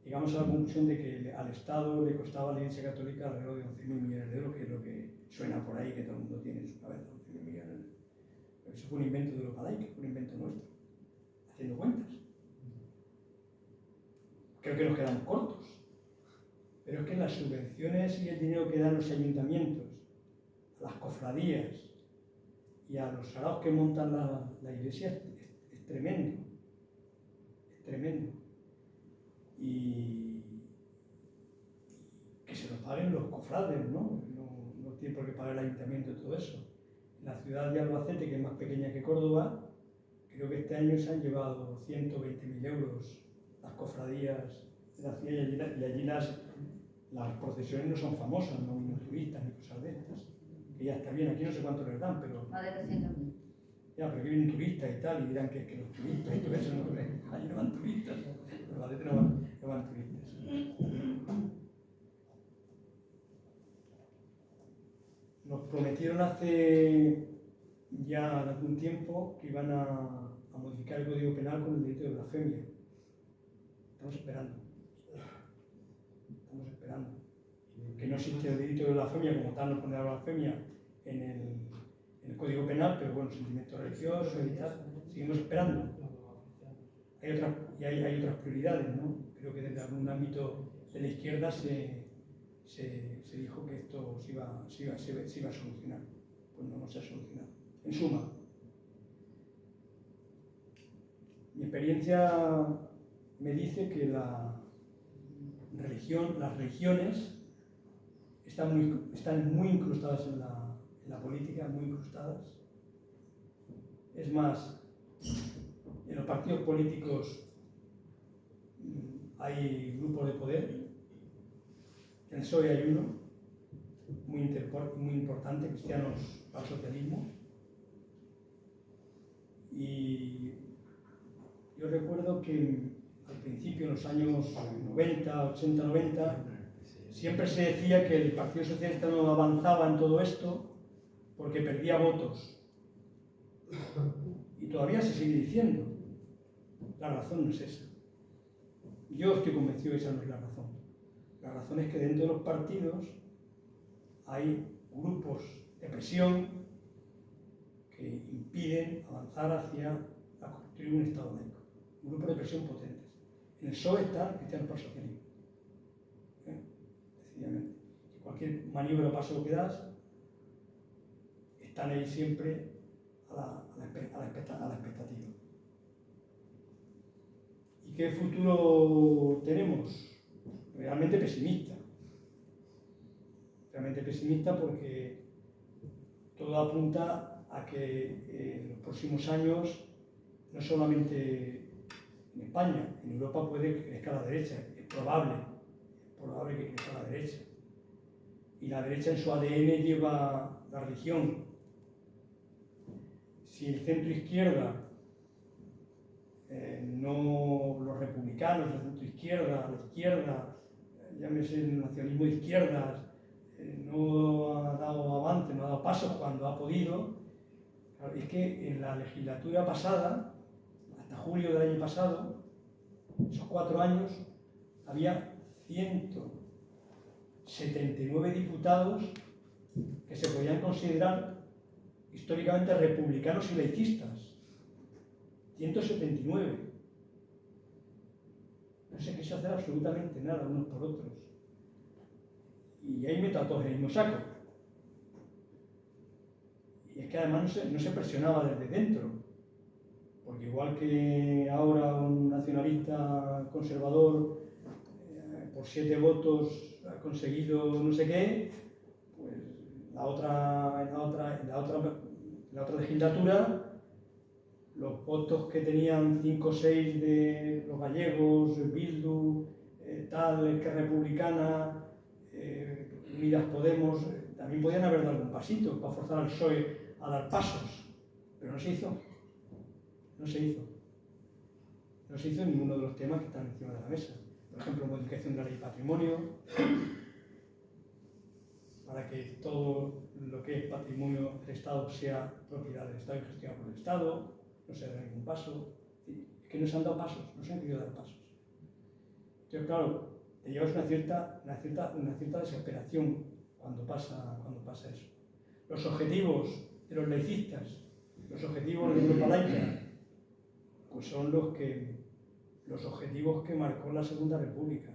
llegamos a la conclusión de que al Estado le costaba a la Iglesia Católica alrededor de 11.000 millones de euros, que es lo que suena por ahí, que todo el mundo tiene en su cabeza, 11.000 millones. Pero eso fue un invento de Europa Laica, fue un invento nuestro, haciendo cuentas. Creo que nos quedamos cortos. Pero es que las subvenciones y el dinero que dan los ayuntamientos, a las cofradías y a los saraos que montan la iglesia es tremendo. Es tremendo. Y que se lo paguen los cofrades, ¿no? No tiene por qué pagar el ayuntamiento y todo eso. En la ciudad de Albacete, que es más pequeña que Córdoba, creo que este año se han llevado 120.000 euros las cofradías de la ciudad, y allí las procesiones no son famosas, no vienen turistas ni cosas de estas. Que ya está bien, aquí no sé cuánto les dan, pero... Más de 300.000. Ya, pero aquí vienen turistas y tal, y dirán que los turistas y todo eso, no, allí no van turistas, los Albacete no van turistas. Nos prometieron hace ya algún tiempo que iban a modificar el Código Penal con el delito de blasfemia. Estamos esperando. Que no existe el delito de blasfemia como tal, no pone la blasfemia en el Código Penal, pero bueno, sentimiento religioso y tal, seguimos esperando. Hay otras prioridades, ¿no? Creo que desde algún ámbito de la izquierda se dijo que esto se iba a solucionar. Pues no se ha solucionado. En suma, mi experiencia me dice que las religiones están muy incrustadas en la política, muy incrustadas. Es más, en los partidos políticos hay grupos de poder. En el PSOE hay uno muy importante, Cristianos para el Socialismo. Y yo recuerdo que al principio, en los años 90, 80, 90, siempre se decía que el Partido Socialista no avanzaba en todo esto porque perdía votos. Y todavía se sigue diciendo. La razón no es esa. Yo estoy convencido de que esa no es la razón. La razón es que dentro de los partidos hay grupos de presión que impiden avanzar hacia construir un Estado laico. Un grupo de presión potentes. En el PSOE está Cristianos para el Socialismo. Decididamente. Cualquier maniobra o paso que das, están ahí siempre a la expectativa. ¿Y qué futuro tenemos? Realmente pesimista. Realmente pesimista porque todo apunta a que en los próximos años, no solamente en España, en Europa puede que crezca la derecha, es probable que crezca la derecha. Y la derecha en su ADN lleva la religión. Si el centro izquierda, los republicanos, el centro izquierda, la izquierda, llámese el nacionalismo de izquierdas, no ha dado avance, no ha dado pasos cuando ha podido. Claro, es que en la legislatura pasada, hasta julio del año pasado, esos 4 años, había 179 diputados que se podían considerar históricamente republicanos y laicistas. 179. No se quiso hacer absolutamente nada unos por otros. Y ahí meto a todos en el mismo saco. Y es que además no se presionaba desde dentro. Porque igual que ahora un nacionalista conservador por 7 votos ha conseguido no sé qué, pues en la otra legislatura los votos que tenían 5 o 6 de los gallegos, Bildu, Esquerra Republicana, Unidas Podemos, también podían haber dado algún pasito para forzar al PSOE a dar pasos, pero no se hizo. No se hizo. No se hizo en ninguno de los temas que están encima de la mesa. Por ejemplo, modificación de la ley de patrimonio, para que todo lo que es patrimonio del Estado sea propiedad del Estado y gestionado por el Estado, no se da ningún paso. Es que no se han dado pasos, no se han querido dar pasos. Entonces, claro, te llevas una cierta desesperación cuando pasa eso. Los objetivos de los laicistas, los objetivos de Europa laica, pues son los objetivos que marcó la Segunda República.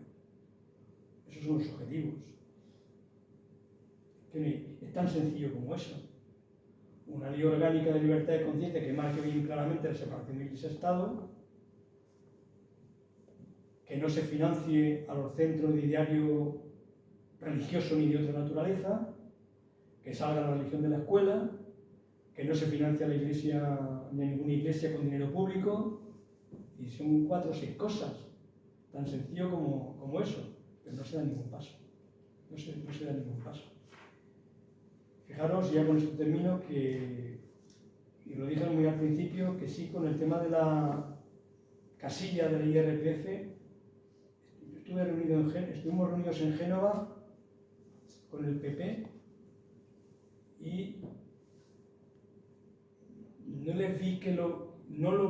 Esos son los objetivos. Es tan sencillo como eso. Una ley orgánica de libertad de conciencia que marque bien claramente la separación de Iglesia-Estado, que no se financie a los centros de ideario religioso ni de otra naturaleza, que salga la religión de la escuela, que no se financie a la Iglesia ni a ninguna iglesia con dinero público, y son 4 o 6 cosas, tan sencillo como eso, pero no se da ningún paso. No se da ningún paso. Fijaros, ya con esto termino, y lo dije muy al principio, que sí, con el tema de la casilla del IRPF, estuvimos reunidos en Génova con el PP y no lo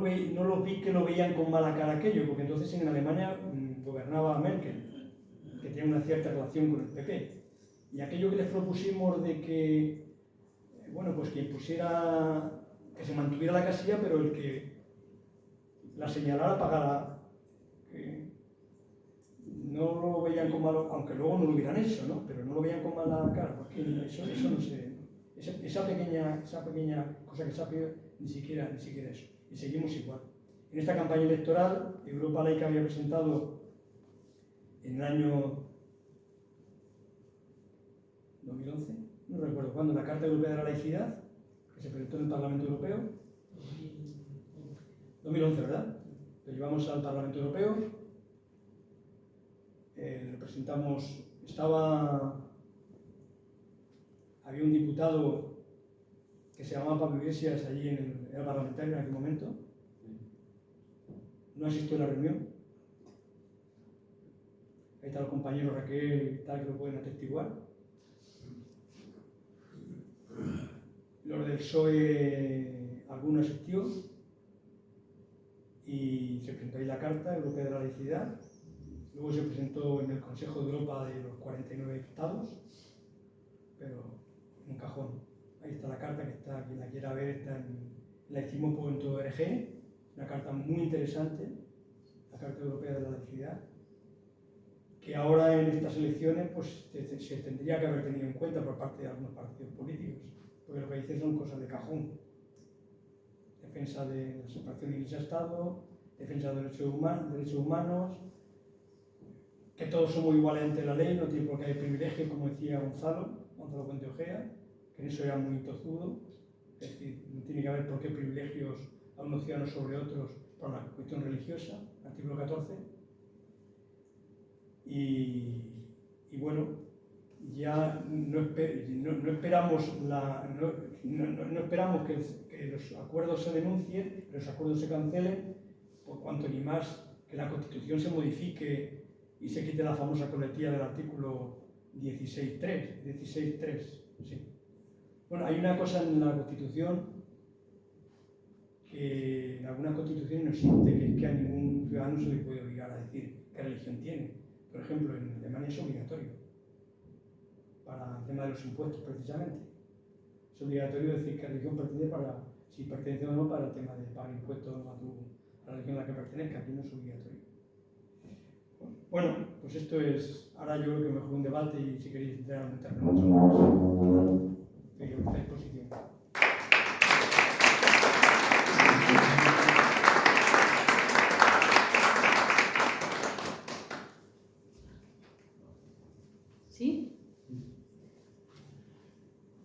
vi que lo veían con mala cara aquello, porque entonces en Alemania gobernaba Merkel, que tiene una cierta relación con el PP. Y aquello que les propusimos de que, pues que se mantuviera la casilla, pero el que la señalara pagara, no lo veían con malo, aunque luego no lo hubieran hecho, ¿no? Pero no lo veían con mala cara, porque eso no se... Esa pequeña cosa que se ha pedido, ni siquiera eso. Y seguimos igual. En esta campaña electoral, Europa Laica había presentado en el año 2011, no recuerdo cuándo, la Carta Europea de la Laicidad, que se presentó en el Parlamento Europeo. 2011, ¿verdad? Lo llevamos al Parlamento Europeo. Lo presentamos, había un diputado que se llamaba Pablo Iglesias allí era parlamentario en aquel momento. No asistió a la reunión. Ahí está el compañero Raquel y tal, que lo pueden atestiguar. Los del PSOE, alguno asistió y se presentó ahí la Carta Europea de la Laicidad. Luego se presentó en el Consejo de Europa de los 49 estados, pero en un cajón. Ahí está la carta, que está, quien la quiera ver, está en laicimo.org, una carta muy interesante, la Carta Europea de la Laicidad, que ahora en estas elecciones pues, se tendría que haber tenido en cuenta por parte de algunos partidos políticos, porque lo que dicen son cosas de cajón. Defensa de la separación de Iglesia-Estado, defensa de derechos humanos, que todos somos iguales ante la ley, no tiene por qué haber privilegios, como decía Gonzalo Puente Ojea, que en eso era muy tozudo, es decir, no tiene que haber por qué privilegios a unos ciudadanos sobre otros por una cuestión religiosa, artículo 14. Y bueno, ya no esperamos que los acuerdos se denuncien, que los acuerdos se cancelen, por cuanto ni más que la Constitución se modifique y se quite la famosa coletilla del artículo 16.3, sí. Bueno, hay una cosa en la Constitución que en algunas constituciones no existe, que es que a ningún ciudadano se le puede obligar a decir qué religión tiene. Por ejemplo, en Alemania es obligatorio, para el tema de los impuestos precisamente. Es obligatorio decir qué religión pertenece, si pertenece o no, para el tema de pagar impuestos a la religión a la que pertenezca. Aquí no es obligatorio. Bueno, pues esto es, ahora yo creo que mejor un debate y si queréis entrar en un terreno, estoy a vuestra disposición. ¿Sí?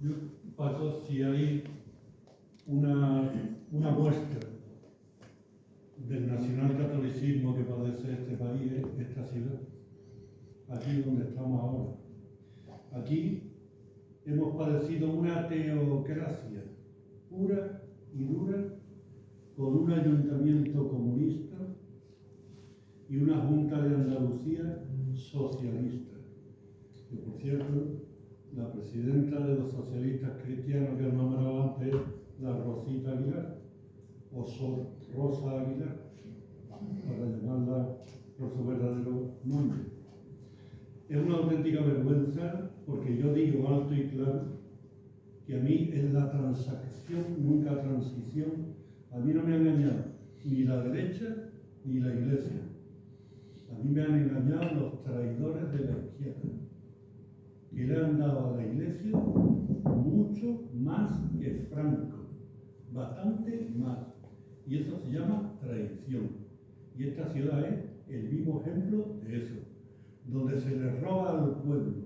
Yo paso si hay una muestra del nacionalcatolicismo que padece este país, esta ciudad, aquí donde estamos ahora. Aquí hemos padecido una teocracia pura y dura, con un ayuntamiento comunista y una Junta de Andalucía socialista. Que por cierto, la presidenta de los socialistas cristianos que han nombrado antes es la Rosita Aguilar, o Sor Rosa Aguilar, para llamarla por su verdadero nombre. Es una auténtica vergüenza porque yo digo alto y claro que a mí es la transacción, nunca transición. A mí no me ha engañado ni la derecha ni la iglesia. A mí me han engañado los traidores de la izquierda, que le han dado a la iglesia mucho más que Franco, bastante más. Y eso se llama traición. Y esta ciudad es el vivo ejemplo de eso, donde se le roba al pueblo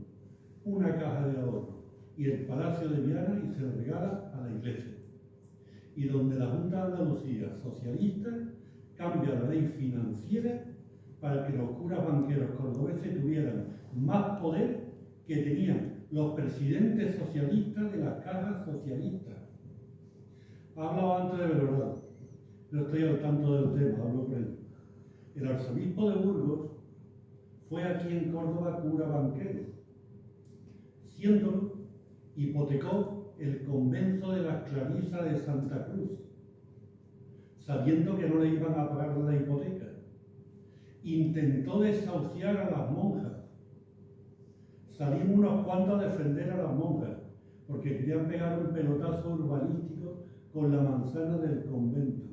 una caja de ahorro y el Palacio de Viana y se lo regala a la iglesia. Y donde la Junta de Andalucía socialista cambia la ley financiera para que los curas banqueros cordobeses tuvieran más poder que tenían los presidentes socialistas de las cajas socialistas. Hablaba antes de Belorado, no estoy al tanto del tema, hablo por él. El arzobispo de Burgos fue aquí en Córdoba cura banquero. Siéndolo, hipotecó el convento de las Clarisas de Santa Cruz, sabiendo que no le iban a pagar la hipoteca. Intentó desahuciar a las monjas. Salimos unos cuantos a defender a las monjas, porque querían pegar un pelotazo urbanístico con la manzana del convento.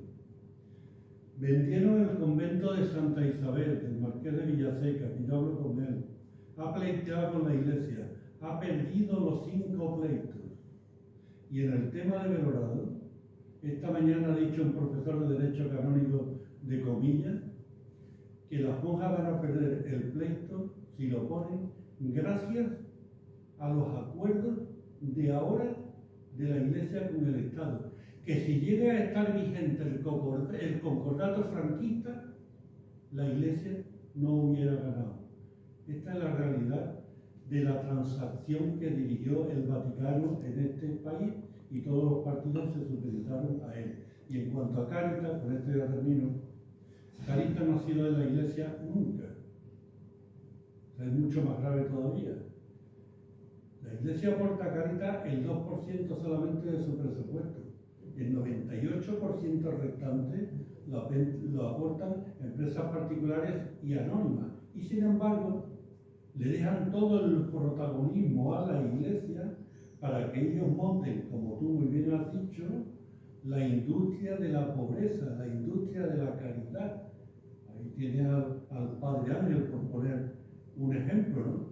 Vendieron el convento de Santa Isabel, del Marqués de Villaseca, que yo hablo con él. Ha pleiteado con la iglesia, ha perdido los 5 pleitos. Y en el tema de Belorado, esta mañana ha dicho un profesor de Derecho Canónico de Comillas que las monjas van a perder el pleito si lo ponen gracias a los acuerdos de ahora de la Iglesia con el Estado. Que si llega a estar vigente el concordato franquista, la Iglesia no hubiera ganado. Esta es la realidad de la transacción que dirigió el Vaticano en este país y todos los partidos se supeditaron a él. Y en cuanto a Cáritas, con esto ya termino, Cáritas no ha sido de la Iglesia nunca. Es mucho más grave todavía. La Iglesia aporta a Cáritas el 2% solamente de su presupuesto. El 98% restante lo aportan empresas particulares y anónimas. Y sin embargo, le dejan todo el protagonismo a la Iglesia para que ellos monten, como tú muy bien has dicho, la industria de la pobreza, la industria de la caridad. Ahí tiene al Padre Ángel, por poner un ejemplo, ¿no?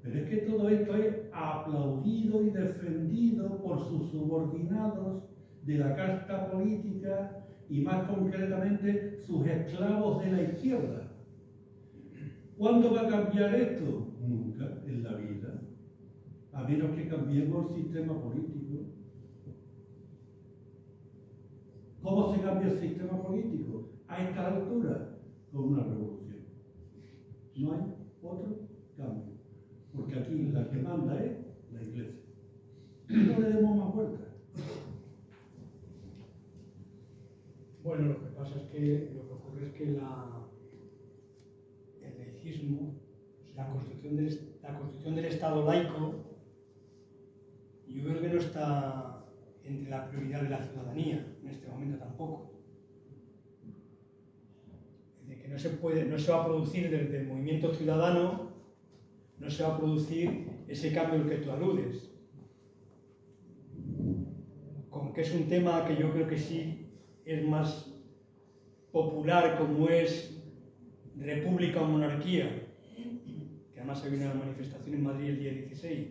Pero es que todo esto es aplaudido y defendido por sus subordinados de la casta política y más concretamente sus esclavos de la izquierda. ¿Cuándo va a cambiar esto? Nunca en la vida, a menos que cambiemos el sistema político. ¿Cómo se cambia el sistema político? A esta altura, con una revolución. No hay otro cambio, porque aquí la que manda es la Iglesia. No le demos más vueltas. Bueno, lo que pasa es que lo que ocurre es que el laicismo, la construcción del Estado laico, yo creo que no está entre la prioridad de la ciudadanía en este momento tampoco. Es decir, que no se va a producir desde el movimiento ciudadano, no se va a producir ese cambio al que tú aludes. Como que es un tema que yo creo que sí es más popular, como es república o monarquía, que además había una manifestación en Madrid el día 16,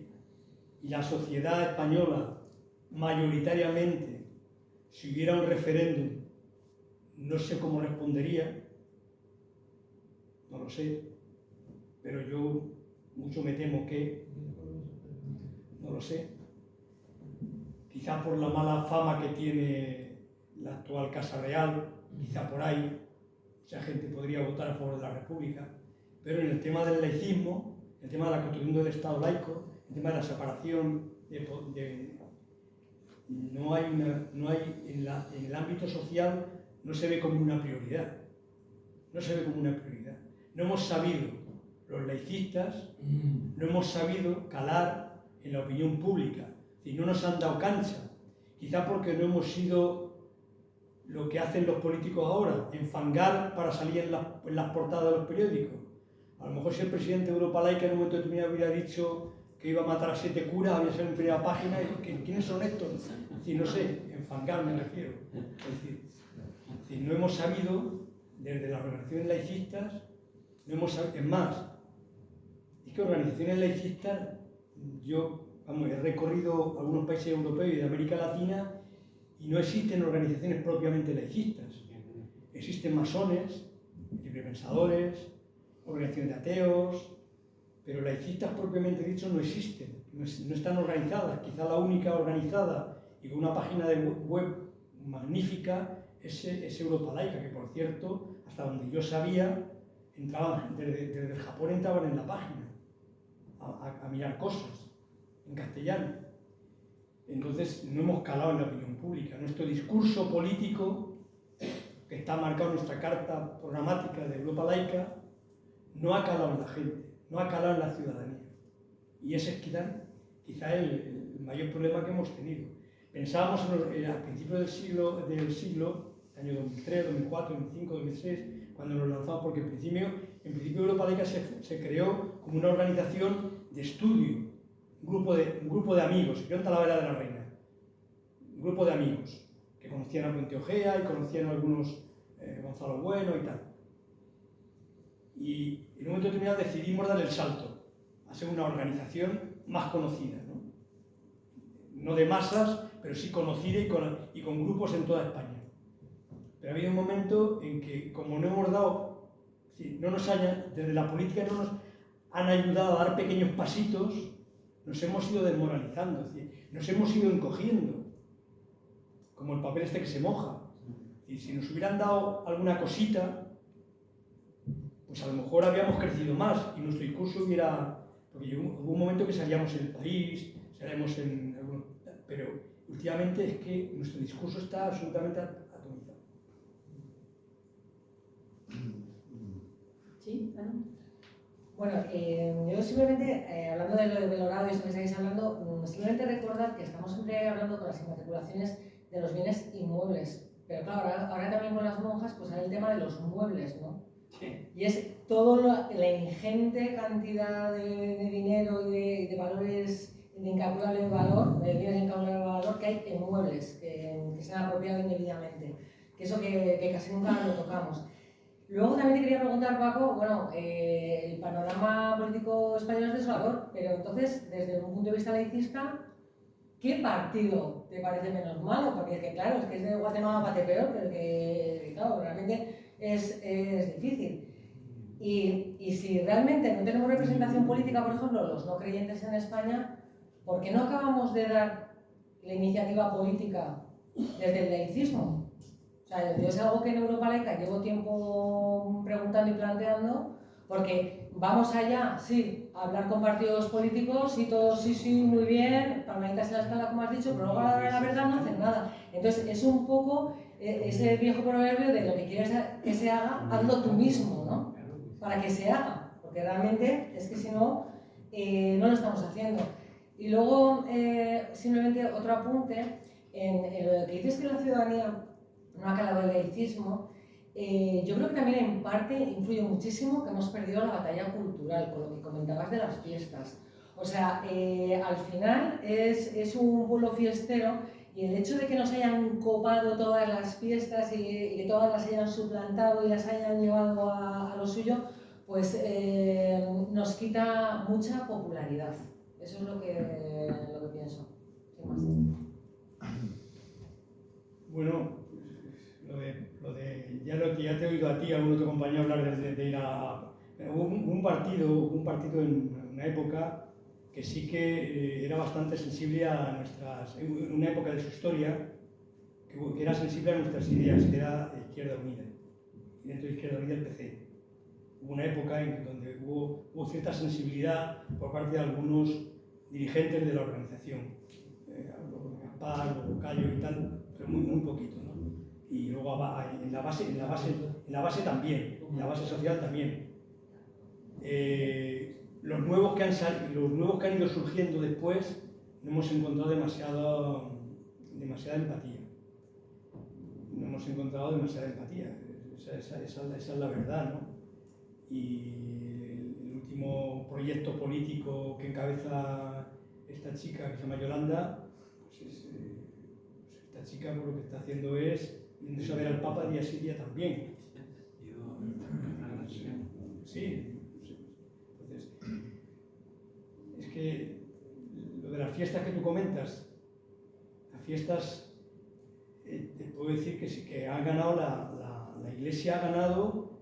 y la sociedad española mayoritariamente, si hubiera un referéndum, no sé cómo respondería, no lo sé, pero yo mucho me temo que, no lo sé, quizá por la mala fama que tiene la actual Casa Real, quizá por ahí, mucha gente podría votar a favor de la República, pero en el tema del laicismo, el tema de la construcción del Estado laico, el tema de la separación no hay en el ámbito social no se ve como una prioridad. No se ve como una prioridad. No hemos sabido, los laicistas, no hemos sabido calar en la opinión pública. Y no nos han dado cancha. Quizá porque no hemos sido lo que hacen los políticos ahora, enfangar para salir en las portadas de los periódicos. A lo mejor si el presidente de Europa Laica en un momento determinado hubiera dicho que iba a matar a 7 curas, había salido en primera página, y ¿quiénes son estos? Es decir, no sé, enfangar me refiero. Es decir, no hemos sabido, desde las organizaciones laicistas, no hemos sabido, es más, es que organizaciones laicistas, yo he recorrido algunos países europeos y de América Latina y no existen organizaciones propiamente laicistas. Existen masones, librepensadores, organizaciones de ateos, pero laicistas propiamente dicho no existen, no están organizadas. Quizá la única organizada y con una página de web magnífica es Europa Laica, que por cierto, hasta donde yo sabía, desde el Japón entraban en la página a mirar cosas en castellano. Entonces no hemos calado en la opinión pública. Nuestro discurso político, que está marcado en nuestra carta programática de Europa Laica, no ha calado en la gente, no ha calado en la ciudadanía. Y ese es quizá el mayor problema que hemos tenido. Pensábamos al principio del siglo, año 2003, 2004, 2005, 2006, cuando nos lanzamos, porque en principio Europa Laica se creó como una organización de estudio, un grupo de amigos, que en Talavera de la Reina, un grupo de amigos que conocían a Puente Ojea y conocían a algunos Gonzalo Bueno y tal. Y en un momento determinado decidimos dar el salto a ser una organización más conocida, no de masas, pero sí conocida y con grupos en toda España. Pero ha habido un momento en que, como no hemos dado, desde la política no nos han ayudado a dar pequeños pasitos, nos hemos ido desmoralizando, es decir, nos hemos ido encogiendo, como el papel este que se moja. Y si nos hubieran dado alguna cosita, pues a lo mejor habíamos crecido más y nuestro discurso hubiera... Porque hubo un momento que salíamos en El País, salíamos en... Pero últimamente es que nuestro discurso está absolutamente atomizado. Sí, claro. Bueno, yo simplemente, hablando de lo de Belorado y esto que estáis hablando, simplemente recordar que estamos siempre hablando con las inmatriculaciones de los bienes inmuebles, pero claro, ahora también con las monjas pues hay el tema de los muebles, ¿no? Sí. Y es toda la ingente cantidad de dinero y de valores de incalculable valor, de bienes de incalculable valor que hay en muebles, que se han apropiado indebidamente, que eso que casi nunca lo tocamos. Luego también te quería preguntar, Paco, bueno, el panorama político español es desolador, pero entonces, desde un punto de vista laicista, ¿qué partido te parece menos malo? Porque es que, claro, es que es de Guatemala para peor, pero que, claro, realmente es difícil. Y si realmente no tenemos representación política, por ejemplo, los no creyentes en España, ¿por qué no acabamos de dar la iniciativa política desde el laicismo? O sea, yo es algo que en Europa Laica llevo tiempo preguntando y planteando, porque vamos allá, sí, a hablar con partidos políticos y todos sí, muy bien, palmaditas en la espalda, como has dicho, pero luego a la hora de la verdad no hacen nada. Entonces es un poco ese viejo proverbio de lo que quieres que se haga, hazlo tú mismo, ¿no? Para que se haga, porque realmente es que si no, no lo estamos haciendo. Y luego, simplemente otro apunte, en lo que dices que la ciudadanía no ha calado el laicismo, yo creo que también en parte influye muchísimo que hemos perdido la batalla cultural, con lo que comentabas de las fiestas. O sea, al final es un pueblo fiestero y el hecho de que nos hayan copado todas las fiestas y que todas las hayan suplantado y las hayan llevado a lo suyo, pues nos quita mucha popularidad. Eso es lo que pienso, sin más. Bueno, ya te he oído a ti, a algún otro compañero hablar de ir a... Hubo un partido en una época que sí que era bastante sensible a nuestras... En una época de su historia, que era sensible a nuestras ideas, que era Izquierda Unida. Y dentro de Izquierda Unida el PC. Hubo una época en donde hubo cierta sensibilidad por parte de algunos dirigentes de la organización. Gaspar, Cayo y tal, pero muy poquito, ¿no? Y luego en la base también, en la base social también. Los nuevos que han ido surgiendo después, no hemos encontrado demasiada empatía. No hemos encontrado demasiada empatía. Esa es la verdad, ¿no? Y el último proyecto político que encabeza esta chica que se llama Yolanda, pues esta chica lo que está haciendo es yéndose a ver al Papa día sí día también. Sí. Entonces, es que lo de las fiestas que tú comentas, las fiestas, te puedo decir que sí, que ha ganado la Iglesia ha ganado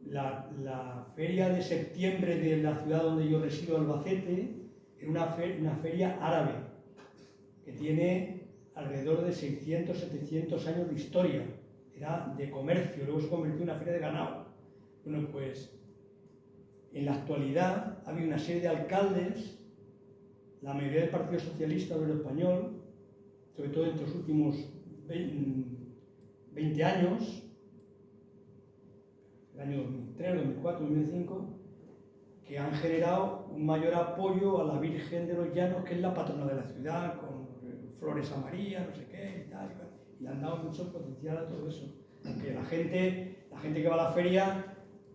la feria de septiembre de la ciudad donde yo resido, Albacete, era una feria árabe que tiene alrededor de 600, 700 años de historia. Era de comercio, luego se convirtió en una feria de ganado. Bueno, pues en la actualidad ha habido una serie de alcaldes, la mayoría del Partido Socialista Obrero Español, sobre todo en los últimos 20 años, el año 2003, 2004, 2005, que han generado un mayor apoyo a la Virgen de los Llanos, que es la patrona de la ciudad, con flores amarillas, no sé qué, y tal, y le han dado mucho potencial a todo eso. Aunque la gente que va a la feria,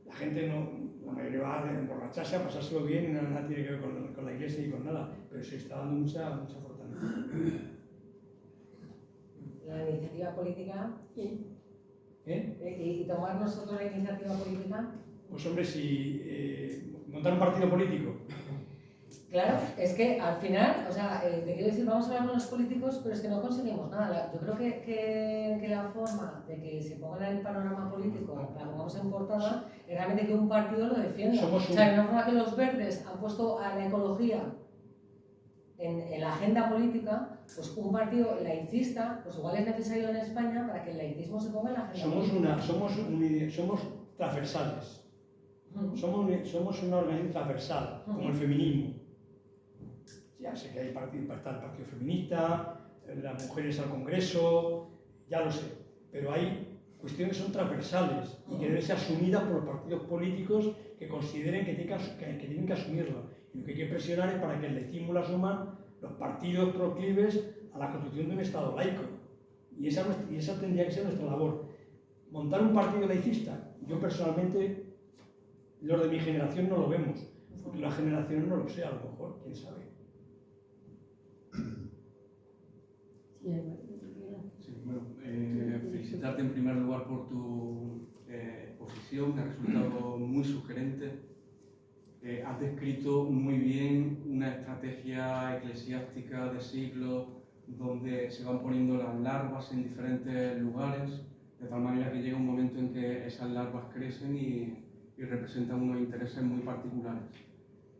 la mayoría va a emborracharse, a pasárselo bien, y nada tiene que ver con la iglesia ni con nada, pero se está dando mucha fortaleza. La iniciativa política. Sí. ¿Y tomar nosotros la iniciativa política? Pues hombre, si montar un partido político. Claro, es que al final, o sea, te quiero decir, vamos a hablar con los políticos, pero es que no conseguimos nada. Yo creo que la forma de que se ponga en el panorama político, la pongamos en portada, es realmente que un partido lo defienda. O sea, de una forma que los verdes han puesto a la ecología en la agenda política, pues un partido laicista, pues igual es necesario en España para que el laicismo se ponga en la agenda política. Somos transversales. Somos una organización transversal, como el feminismo. Ya sé que hay está el Partido Feminista, las mujeres al Congreso, ya lo sé, pero hay cuestiones que son transversales y que deben ser asumidas por los partidos políticos que consideren que tienen que asumirlo. Y lo que hay que presionar es para que el laicismo lo asuman los partidos proclives a la constitución de un Estado laico. Y esa tendría que ser nuestra labor. Montar un partido laicista, yo personalmente, los de mi generación no lo vemos. Futuras generaciones no lo sé, a lo mejor, quién sabe. Sí, bueno, felicitarte en primer lugar por tu exposición, me ha resultado muy sugerente. Has descrito muy bien una estrategia eclesiástica de siglos donde se van poniendo las larvas en diferentes lugares, de tal manera que llega un momento en que esas larvas crecen y representan unos intereses muy particulares.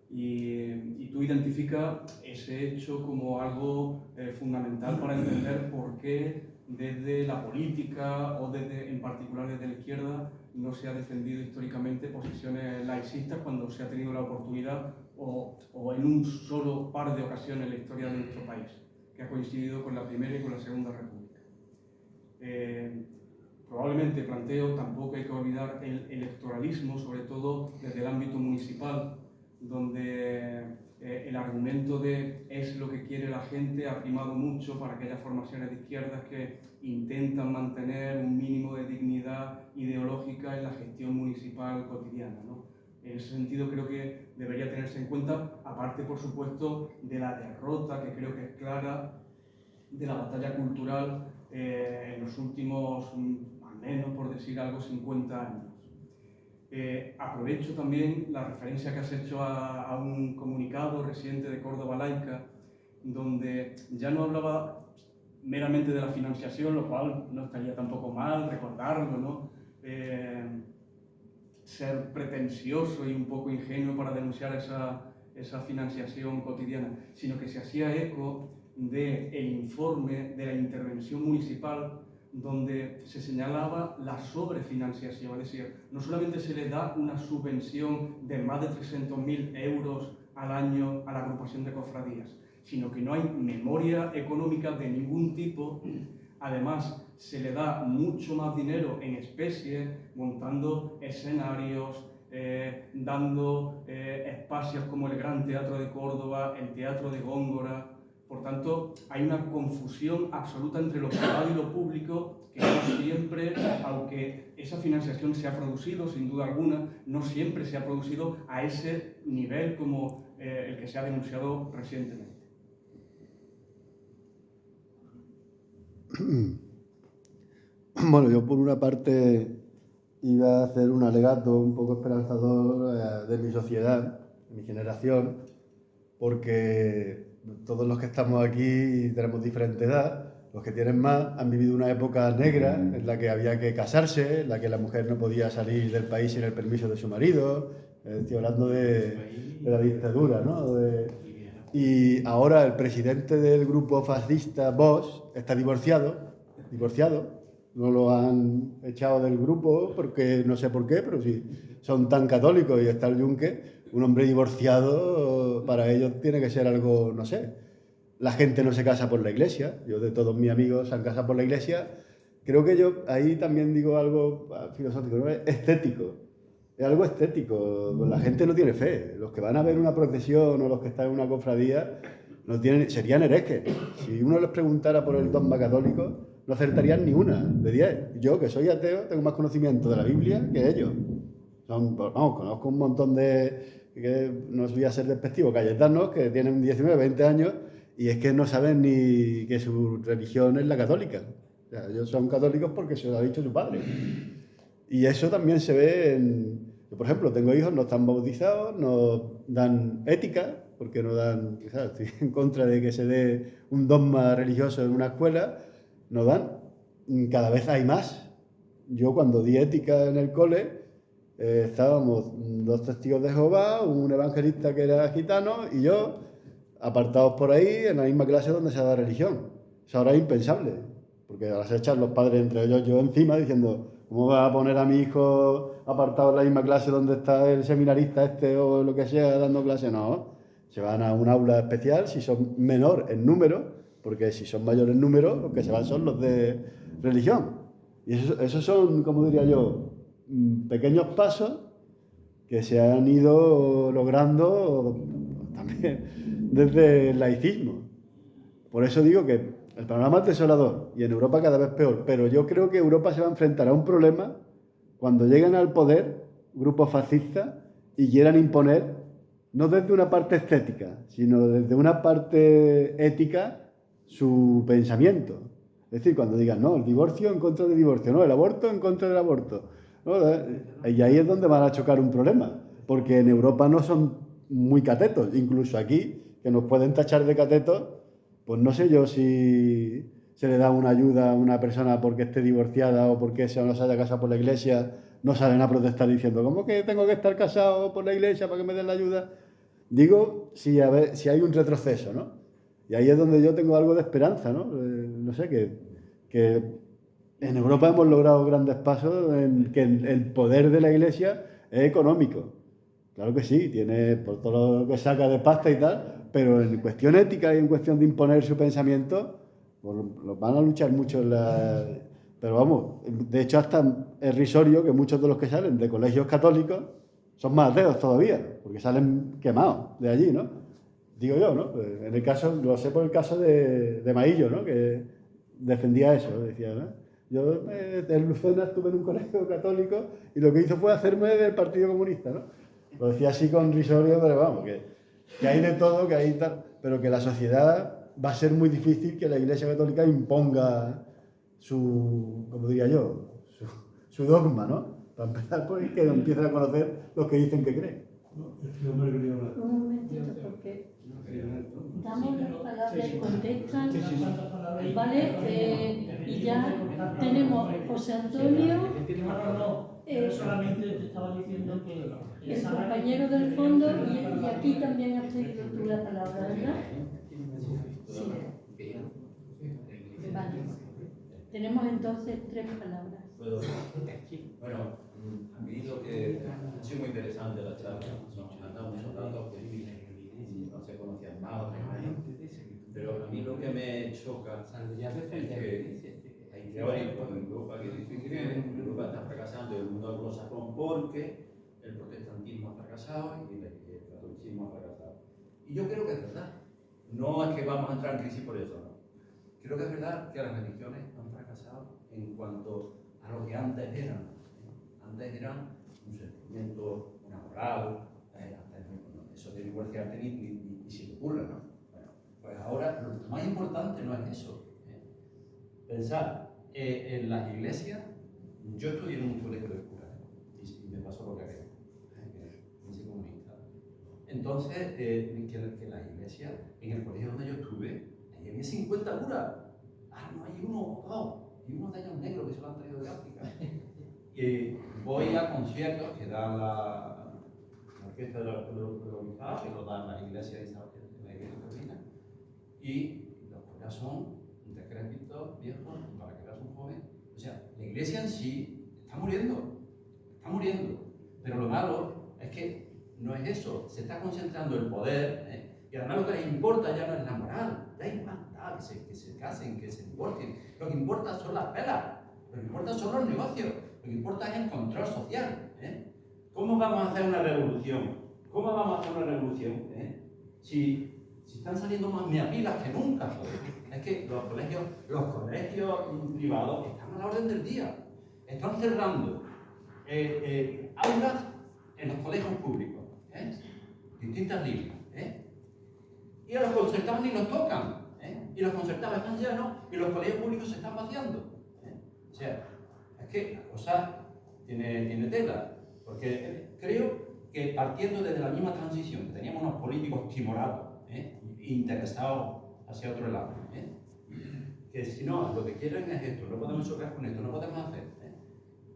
Y tú identificas ese hecho como algo fundamental para entender por qué desde la política o en particular desde la izquierda no se ha defendido históricamente posiciones laicistas cuando se ha tenido la oportunidad o en un solo par de ocasiones en la historia de nuestro país, que ha coincidido con la Primera y con la Segunda República. Probablemente planteo, tampoco hay que olvidar el electoralismo, sobre todo desde el ámbito municipal, donde el argumento de es lo que quiere la gente ha primado mucho para aquellas formaciones de izquierdas que intentan mantener un mínimo de dignidad ideológica en la gestión municipal cotidiana, ¿no? En ese sentido creo que debería tenerse en cuenta, aparte por supuesto de la derrota que creo que es clara de la batalla cultural en los últimos, al menos por decir algo, 50 años. Aprovecho también la referencia que has hecho a un comunicado reciente de Córdoba Laica, donde ya no hablaba meramente de la financiación, lo cual no estaría tampoco mal recordarlo, ¿no? Ser pretencioso y un poco ingenuo para denunciar esa financiación cotidiana, sino que se hacía eco del informe de la intervención municipal donde se señalaba la sobrefinanciación, es decir, no solamente se le da una subvención de más de 300.000 euros al año a la agrupación de cofradías, sino que no hay memoria económica de ningún tipo. Además, se le da mucho más dinero en especie, montando escenarios, dando espacios como el Gran Teatro de Córdoba, el Teatro de Góngora. Por tanto, hay una confusión absoluta entre lo privado y lo público, que no siempre, aunque esa financiación se ha producido, sin duda alguna, no siempre se ha producido a ese nivel como el que se ha denunciado recientemente. Bueno, yo por una parte iba a hacer un alegato un poco esperanzador de mi sociedad, de mi generación, porque todos los que estamos aquí tenemos diferente edad. Los que tienen más han vivido una época negra en la que había que casarse, en la que la mujer no podía salir del país sin el permiso de su marido. Estoy hablando de la dictadura, ¿no? Y ahora el presidente del grupo fascista Vox está divorciado, no lo han echado del grupo porque no sé por qué, pero sí, son tan católicos y está el yunque, un hombre divorciado para ellos tiene que ser algo, no sé. La gente no se casa por la iglesia, yo de todos mis amigos se han casado por la iglesia. Creo que yo ahí también digo algo filosófico, ¿no? Estético. Es algo estético, la gente no tiene fe. Los que van a ver una procesión o los que están en una cofradía no tienen, serían herejes. Si uno les preguntara por el dogma católico, no acertarían ni una de 10. Yo, que soy ateo, tengo más conocimiento de la Biblia que ellos. Conozco un montón de, que no voy a ser despectivo, cayetanos que tienen 19, 20 años y es que no saben ni que su religión es la católica. O sea, ellos son católicos porque se lo ha dicho su padre. Y eso también se ve en... Yo, por ejemplo, tengo hijos, no están bautizados, no dan ética, porque no dan... ¿sabes? Estoy en contra de que se dé un dogma religioso en una escuela, no dan. Cada vez hay más. Yo cuando di ética en el cole, estábamos 2 testigos de Jehová, un evangelista que era gitano y yo, apartados por ahí en la misma clase donde se da religión. Eso ahora es impensable, porque ahora se echan los padres entre ellos, yo encima, diciendo... ¿Cómo va a poner a mi hijo apartado en la misma clase donde está el seminarista este o lo que sea dando clase? No, se van a un aula especial si son menor en número, porque si son mayor en número, los que se van son los de religión. Y esos son, como diría yo, pequeños pasos que se han ido logrando también desde el laicismo. Por eso digo que el panorama es desolador y en Europa cada vez peor, pero yo creo que Europa se va a enfrentar a un problema cuando lleguen al poder grupos fascistas y quieran imponer, no desde una parte estética, sino desde una parte ética, su pensamiento. Es decir, cuando digan, no, el divorcio en contra del divorcio, no, el aborto en contra del aborto. ¿No? Y ahí es donde van a chocar un problema, porque en Europa no son muy catetos, incluso aquí, que nos pueden tachar de catetos. Pues no sé yo si se le da una ayuda a una persona porque esté divorciada o porque no se haya casado por la iglesia, no salen a protestar diciendo, ¿cómo que tengo que estar casado por la iglesia para que me den la ayuda? Digo, si hay un retroceso, ¿no? Y ahí es donde yo tengo algo de esperanza, ¿no? No sé, que en Europa hemos logrado grandes pasos en que el poder de la iglesia es económico. Claro que sí, tiene por todo lo que saca de pasta y tal, pero en cuestión ética y en cuestión de imponer su pensamiento, pues van a luchar mucho Pero vamos, de hecho hasta es risorio que muchos de los que salen de colegios católicos son más ateos todavía, porque salen quemados de allí, ¿no? Digo yo, ¿no? Pues en el caso, lo sé por el caso de Maillo, ¿no? Que defendía eso, decía, ¿no? Yo en Lucena estuve en un colegio católico y lo que hizo fue hacerme del Partido Comunista, ¿no? Lo decía así con risorio, pero vamos, que hay de todo, que hay tal, pero que la sociedad va a ser muy difícil que la Iglesia Católica imponga su, como diría yo, su dogma, ¿no? Para empezar, pues que empiecen a conocer los que dicen que creen. No, este hombre quería hablar. Un momentito, porque damos las palabras y contestan, ¿vale? Y ya tenemos José Antonio, Yo solamente te estaba diciendo que el compañero del fondo, y aquí también has pedido tú la palabra, ¿verdad? Sí. Vale. Tenemos entonces 3 palabras. Bueno, a mí lo que ha sido muy interesante la charla, nos han dado muchos datos que no se conocían nada, pero a mí lo que me choca es que hay teóricos en Europa que dicen que Europa está fracasando y el mundo anglosajón porque el protestantismo ha fracasado y el catolicismo ha fracasado. Y yo creo que es verdad. No es que vamos a entrar en crisis por eso, no. Creo que es verdad que las religiones han fracasado en cuanto a lo que antes eran. Antes eran un sentimiento, una moral, eso de divorciarte ni se te ocurre, ¿no? Bueno, pues ahora lo más importante no es eso. Pensar en las iglesias, yo estudié en un colegio de curas y me pasó lo que aquello, que soy comunista. Entonces, que las iglesias, en el colegio donde yo estuve, ahí había 50 curas. Ah, no hay uno o dos, y uno de ellos negros que se lo han traído de África. Y voy a conciertos que da la orquesta de los obispos, que lo dan las iglesias de la iglesia carolina, y los curas son decrépitos, viejos, para que veas un joven. O sea, la iglesia en sí está muriendo, pero lo malo es que no es eso, se está concentrando el poder, y además lo que les importa ya no es la moral, da igual, que se casen, que se divorcien, lo que importa son las pelas, lo que importa son los negocios. Lo que importa es el control social. ¿Cómo vamos a hacer una revolución? Si están saliendo más meapilas que nunca, joder. Es que los colegios privados están a la orden del día. Están cerrando aulas en los colegios públicos. Distintas líneas. Y a los concertados ni los tocan. Y los concertados están llenos y los colegios públicos se están vaciando. O sea, es que la cosa tiene tela, porque creo que partiendo desde la misma transición, que teníamos unos políticos timoratos, interesados hacia otro lado, que si no, lo que quieren es esto, no podemos chocar con esto, no podemos hacer.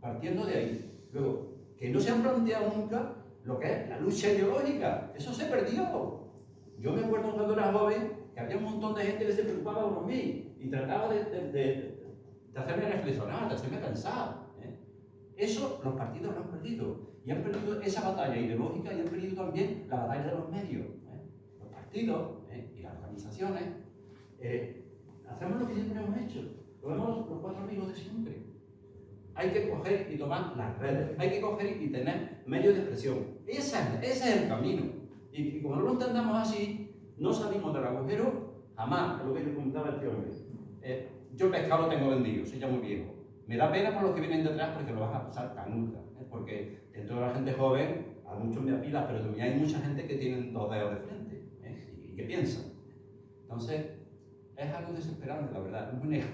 Partiendo de ahí, luego, que no se han planteado nunca lo que es la lucha ideológica, eso se perdió. Yo me acuerdo cuando era joven que había un montón de gente que se preocupaba por mí y trataba de hacerme reflexionar, de hacerme pensar. Eso los partidos lo han perdido. Y han perdido esa batalla ideológica y han perdido también la batalla de los medios. Los partidos y las organizaciones hacemos lo que siempre hemos hecho. Lo vemos los 4 amigos de siempre. Hay que coger y tomar las redes. Hay que coger y tener medios de expresión. Ese es el camino. Y como no lo entendamos así, no salimos del agujero jamás. Es lo que yo comentaba este hombre. Yo el pescado lo tengo vendido, soy ya muy viejo. Me da pena por los que vienen detrás porque lo vas a pasar canuta. Porque dentro de la gente joven, hay muchos me apilas, pero también hay mucha gente que tienen 2 dedos de frente y que piensan. Entonces, es algo desesperante, la verdad. Es muy negro.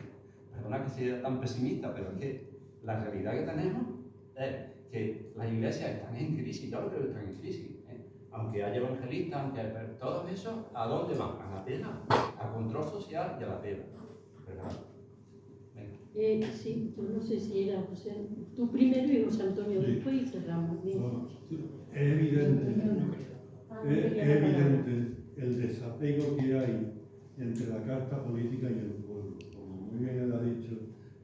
Perdona que sea tan pesimista, pero es que la realidad que tenemos es que las iglesias están en crisis, yo creo que están en crisis. Aunque haya evangelistas, aunque haya todos esos, ¿a dónde van? A la pena, al control social y a la pena. ¿Verdad? Sí, yo no sé si era José, tú primero y José Antonio después y cerramos. No, es evidente el desapego que hay entre la carta política y el pueblo. Como muy bien él ha dicho,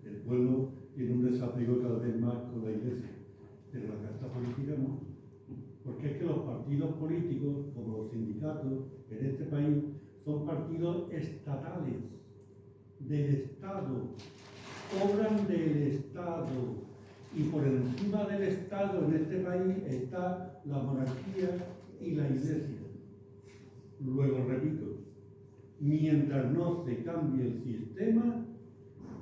el pueblo tiene un desapego cada vez más con la iglesia, pero la carta política no. Porque es que los partidos políticos, como los sindicatos en este país, son partidos estatales, del Estado, obran del Estado, y por encima del Estado en este país está la monarquía y la iglesia. Luego repito, mientras no se cambie el sistema,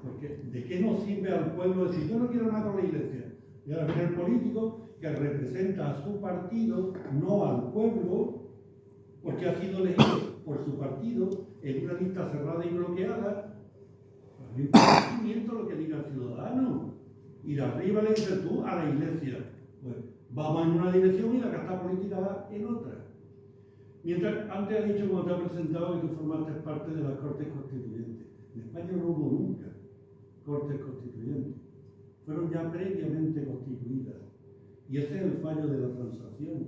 porque ¿de qué nos sirve al pueblo decir yo no quiero nada con la iglesia? Y ahora viene el político que representa a su partido, no al pueblo, porque ha sido elegido por su partido en una lista cerrada y bloqueada. A mí me parece lo que diga el ciudadano. Y de arriba le dices tú a la Iglesia, pues vamos en una dirección y la casta política va en otra. Mientras, antes has dicho cuando te has presentado que tú formaste parte de las Cortes Constituyentes. En España no hubo nunca Cortes Constituyentes. Fueron ya previamente constituidas. Y ese es el fallo de la transacción.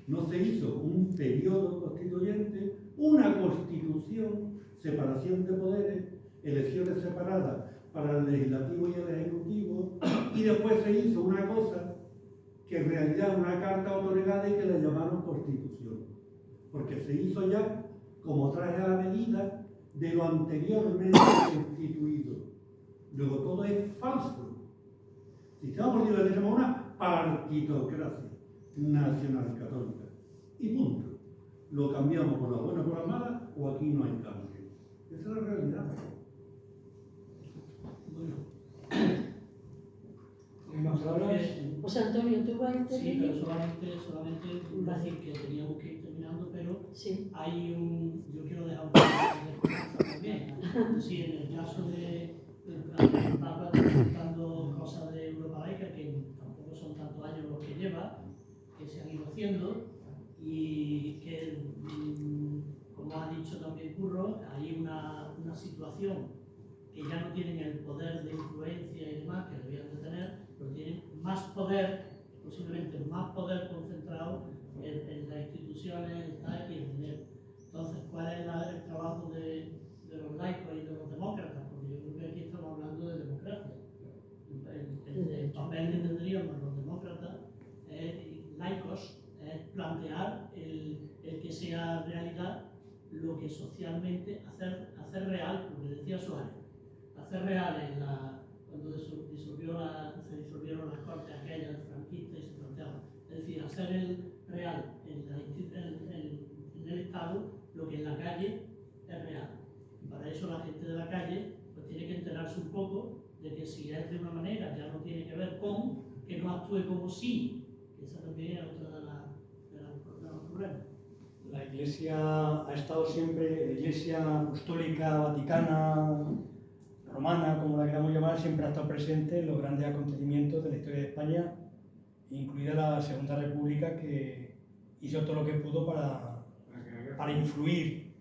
No se hizo un periodo constituyente, una constitución, separación de poderes, elecciones separadas para el legislativo y el ejecutivo, y después se hizo una cosa que en realidad es una carta otorgada y que le llamaron constitución. Porque se hizo ya como traje a la medida de lo anteriormente constituido. Luego todo es falso. Sistema político le tenemos una partitocracia nacional católica. Y punto. Lo cambiamos por la buena o por la mala, o aquí no hay cambio. Esa es la realidad. Bueno, ¿Más palabras? José Antonio, ¿tú vas a sí, intervenir? pero solamente decir que teníamos que ir terminando, pero Sí. hay yo quiero dejar un poco de esperanza también. Sí, en el caso de Papa presentando cosas de Europa laica, que tampoco son tantos años los que lleva, que se han ido haciendo, y que, como ha dicho también Curro, hay una situación que ya no tienen el poder de influencia y demás que debían de tener, pero tienen más poder, posiblemente más poder concentrado en las instituciones, el TAC y el dinero. Entonces, ¿cuál es el trabajo de los laicos y de los demócratas? Porque yo creo que aquí estamos hablando de democracia. El papel que tendríamos los demócratas, laicos, es plantear el que sea realidad lo que socialmente hacer real, lo que decía Suárez, hacer real cuando se disolvieron las cortes aquellas franquistas y se planteaban, es decir, hacer real en el Estado lo que en la calle es real. Y para eso la gente de la calle pues tiene que enterarse un poco de que si es de una manera ya no tiene que ver con que no actúe como sí, que esa también es otra de los problemas. La Iglesia ha estado siempre, la Iglesia apostólica, vaticana, romana, como la queramos llamar, siempre ha estado presente en los grandes acontecimientos de la historia de España, incluida la Segunda República, que hizo todo lo que pudo para influir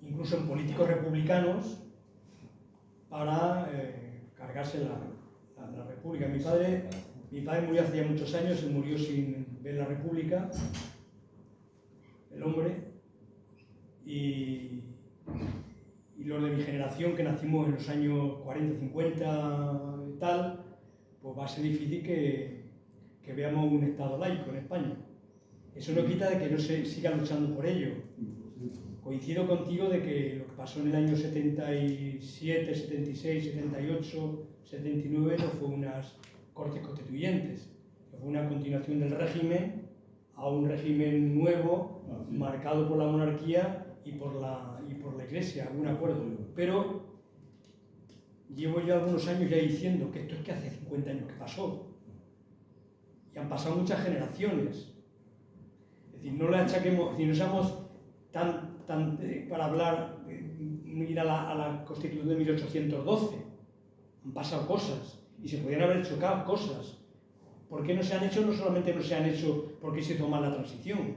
incluso en políticos republicanos para cargarse la República. Mi padre murió hace ya muchos años, se murió sin ver la República, el hombre, y los de mi generación, que nacimos en los años 40, 50 y tal, pues va a ser difícil que veamos un Estado laico en España. Eso no quita de que no se siga luchando por ello. Coincido contigo de que lo que pasó en el año 77, 76, 78, 79 no fue unas Cortes Constituyentes, fue una continuación del régimen a un régimen nuevo, marcado por la monarquía y por la Iglesia, un acuerdo. Pero llevo ya algunos años ya diciendo que esto es que hace 50 años que pasó. Y han pasado muchas generaciones. Es decir, no le achaquemos, es decir, no seamos tan para hablar, ir a la Constitución de 1812. Han pasado cosas y se podían haber hecho cosas. ¿Por qué no se han hecho? No solamente no se han hecho porque se hizo mal la transición.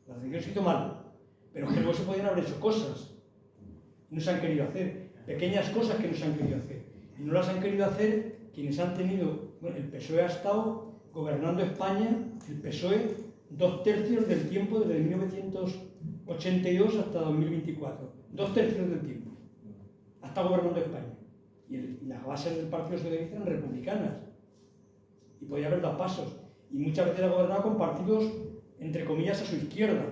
La transición se hizo mal, pero que luego se podían haber hecho cosas. No se han querido hacer. Pequeñas cosas que no se han querido hacer. Y no las han querido hacer quienes han tenido... Bueno, el PSOE ha estado gobernando España, el PSOE, 2/3 del tiempo, desde 1982 hasta 2024. 2/3 del tiempo. Ha estado gobernando España. Y las bases del Partido Socialista eran republicanas. Y podía haber dado pasos. Y muchas veces ha gobernado con partidos, entre comillas, a su izquierda.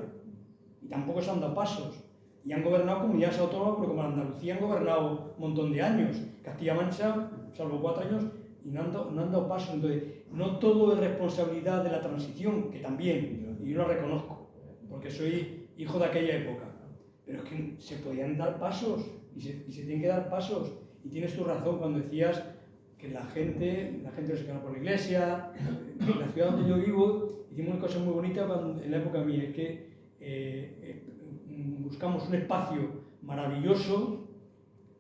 Y tampoco se han dado pasos. Y han gobernado comunidades autónomas, pero como en Andalucía han gobernado un montón de años. Castilla-La Mancha, salvo 4 años, y no han dado pasos. Entonces, no todo es responsabilidad de la transición, que también, y yo lo reconozco, porque soy hijo de aquella época. Pero es que se podían dar pasos, y se tienen que dar pasos. Y tienes tu razón cuando decías que la gente no se queda por la Iglesia. En la ciudad donde yo vivo hicimos una cosa muy bonita en la época mía, es que buscamos un espacio maravilloso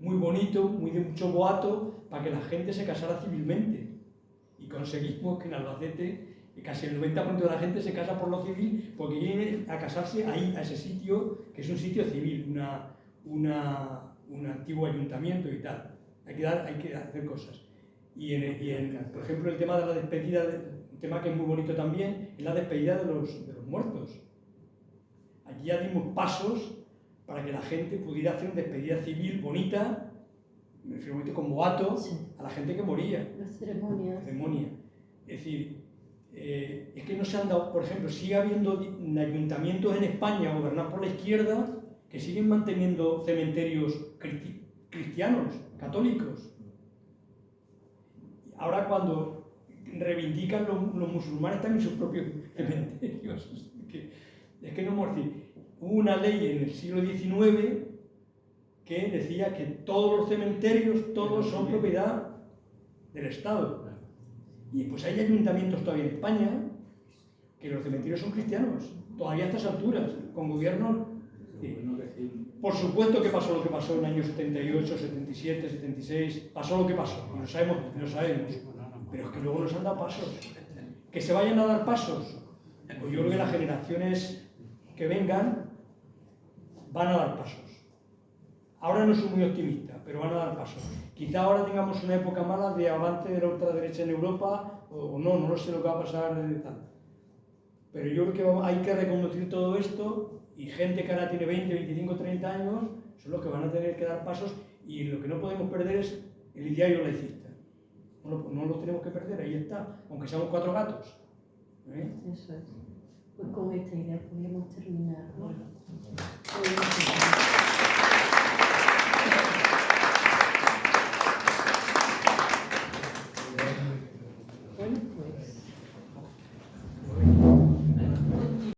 muy bonito, muy de mucho boato, para que la gente se casara civilmente. Y conseguimos que en Albacete casi el 90% de la gente se casa por lo civil porque viene a casarse ahí, a ese sitio, que es un sitio civil, un antiguo ayuntamiento y tal. Hay que hacer cosas. Por ejemplo, el tema de la despedida, un tema que es muy bonito también, es la despedida de los muertos. Aquí ya dimos pasos para que la gente pudiera hacer una despedida civil bonita, con boato, a la gente que moría. Las ceremonias. Es decir, es que no se han dado, por ejemplo, sigue habiendo ayuntamientos en España gobernados por la izquierda que siguen manteniendo cementerios cristianos, católicos. Ahora cuando reivindican los musulmanes también sus propios cementerios. Es que no hemos decir, hubo una ley en el siglo XIX que decía que todos los cementerios, todos son propiedad del Estado. Y pues hay ayuntamientos todavía en España que los cementerios son cristianos, todavía a estas alturas, con gobiernos. Por supuesto que pasó lo que pasó en el año 78, 77, 76, pasó lo que pasó, y lo sabemos, pero es que luego nos han dado pasos. Que se vayan a dar pasos, pues yo creo que las generaciones que vengan van a dar pasos. Ahora no soy muy optimista, pero van a dar pasos. Quizá ahora tengamos una época mala de avance de la ultraderecha en Europa, o no lo sé lo que va a pasar. Pero yo creo que hay que reconducir todo esto, y gente que ahora tiene 20, 25, 30 años son los que van a tener que dar pasos, y lo que no podemos perder es el ideario laicista. No lo tenemos que perder, ahí está, aunque seamos 4 gatos. Eso es. Pues con esta idea podríamos terminar.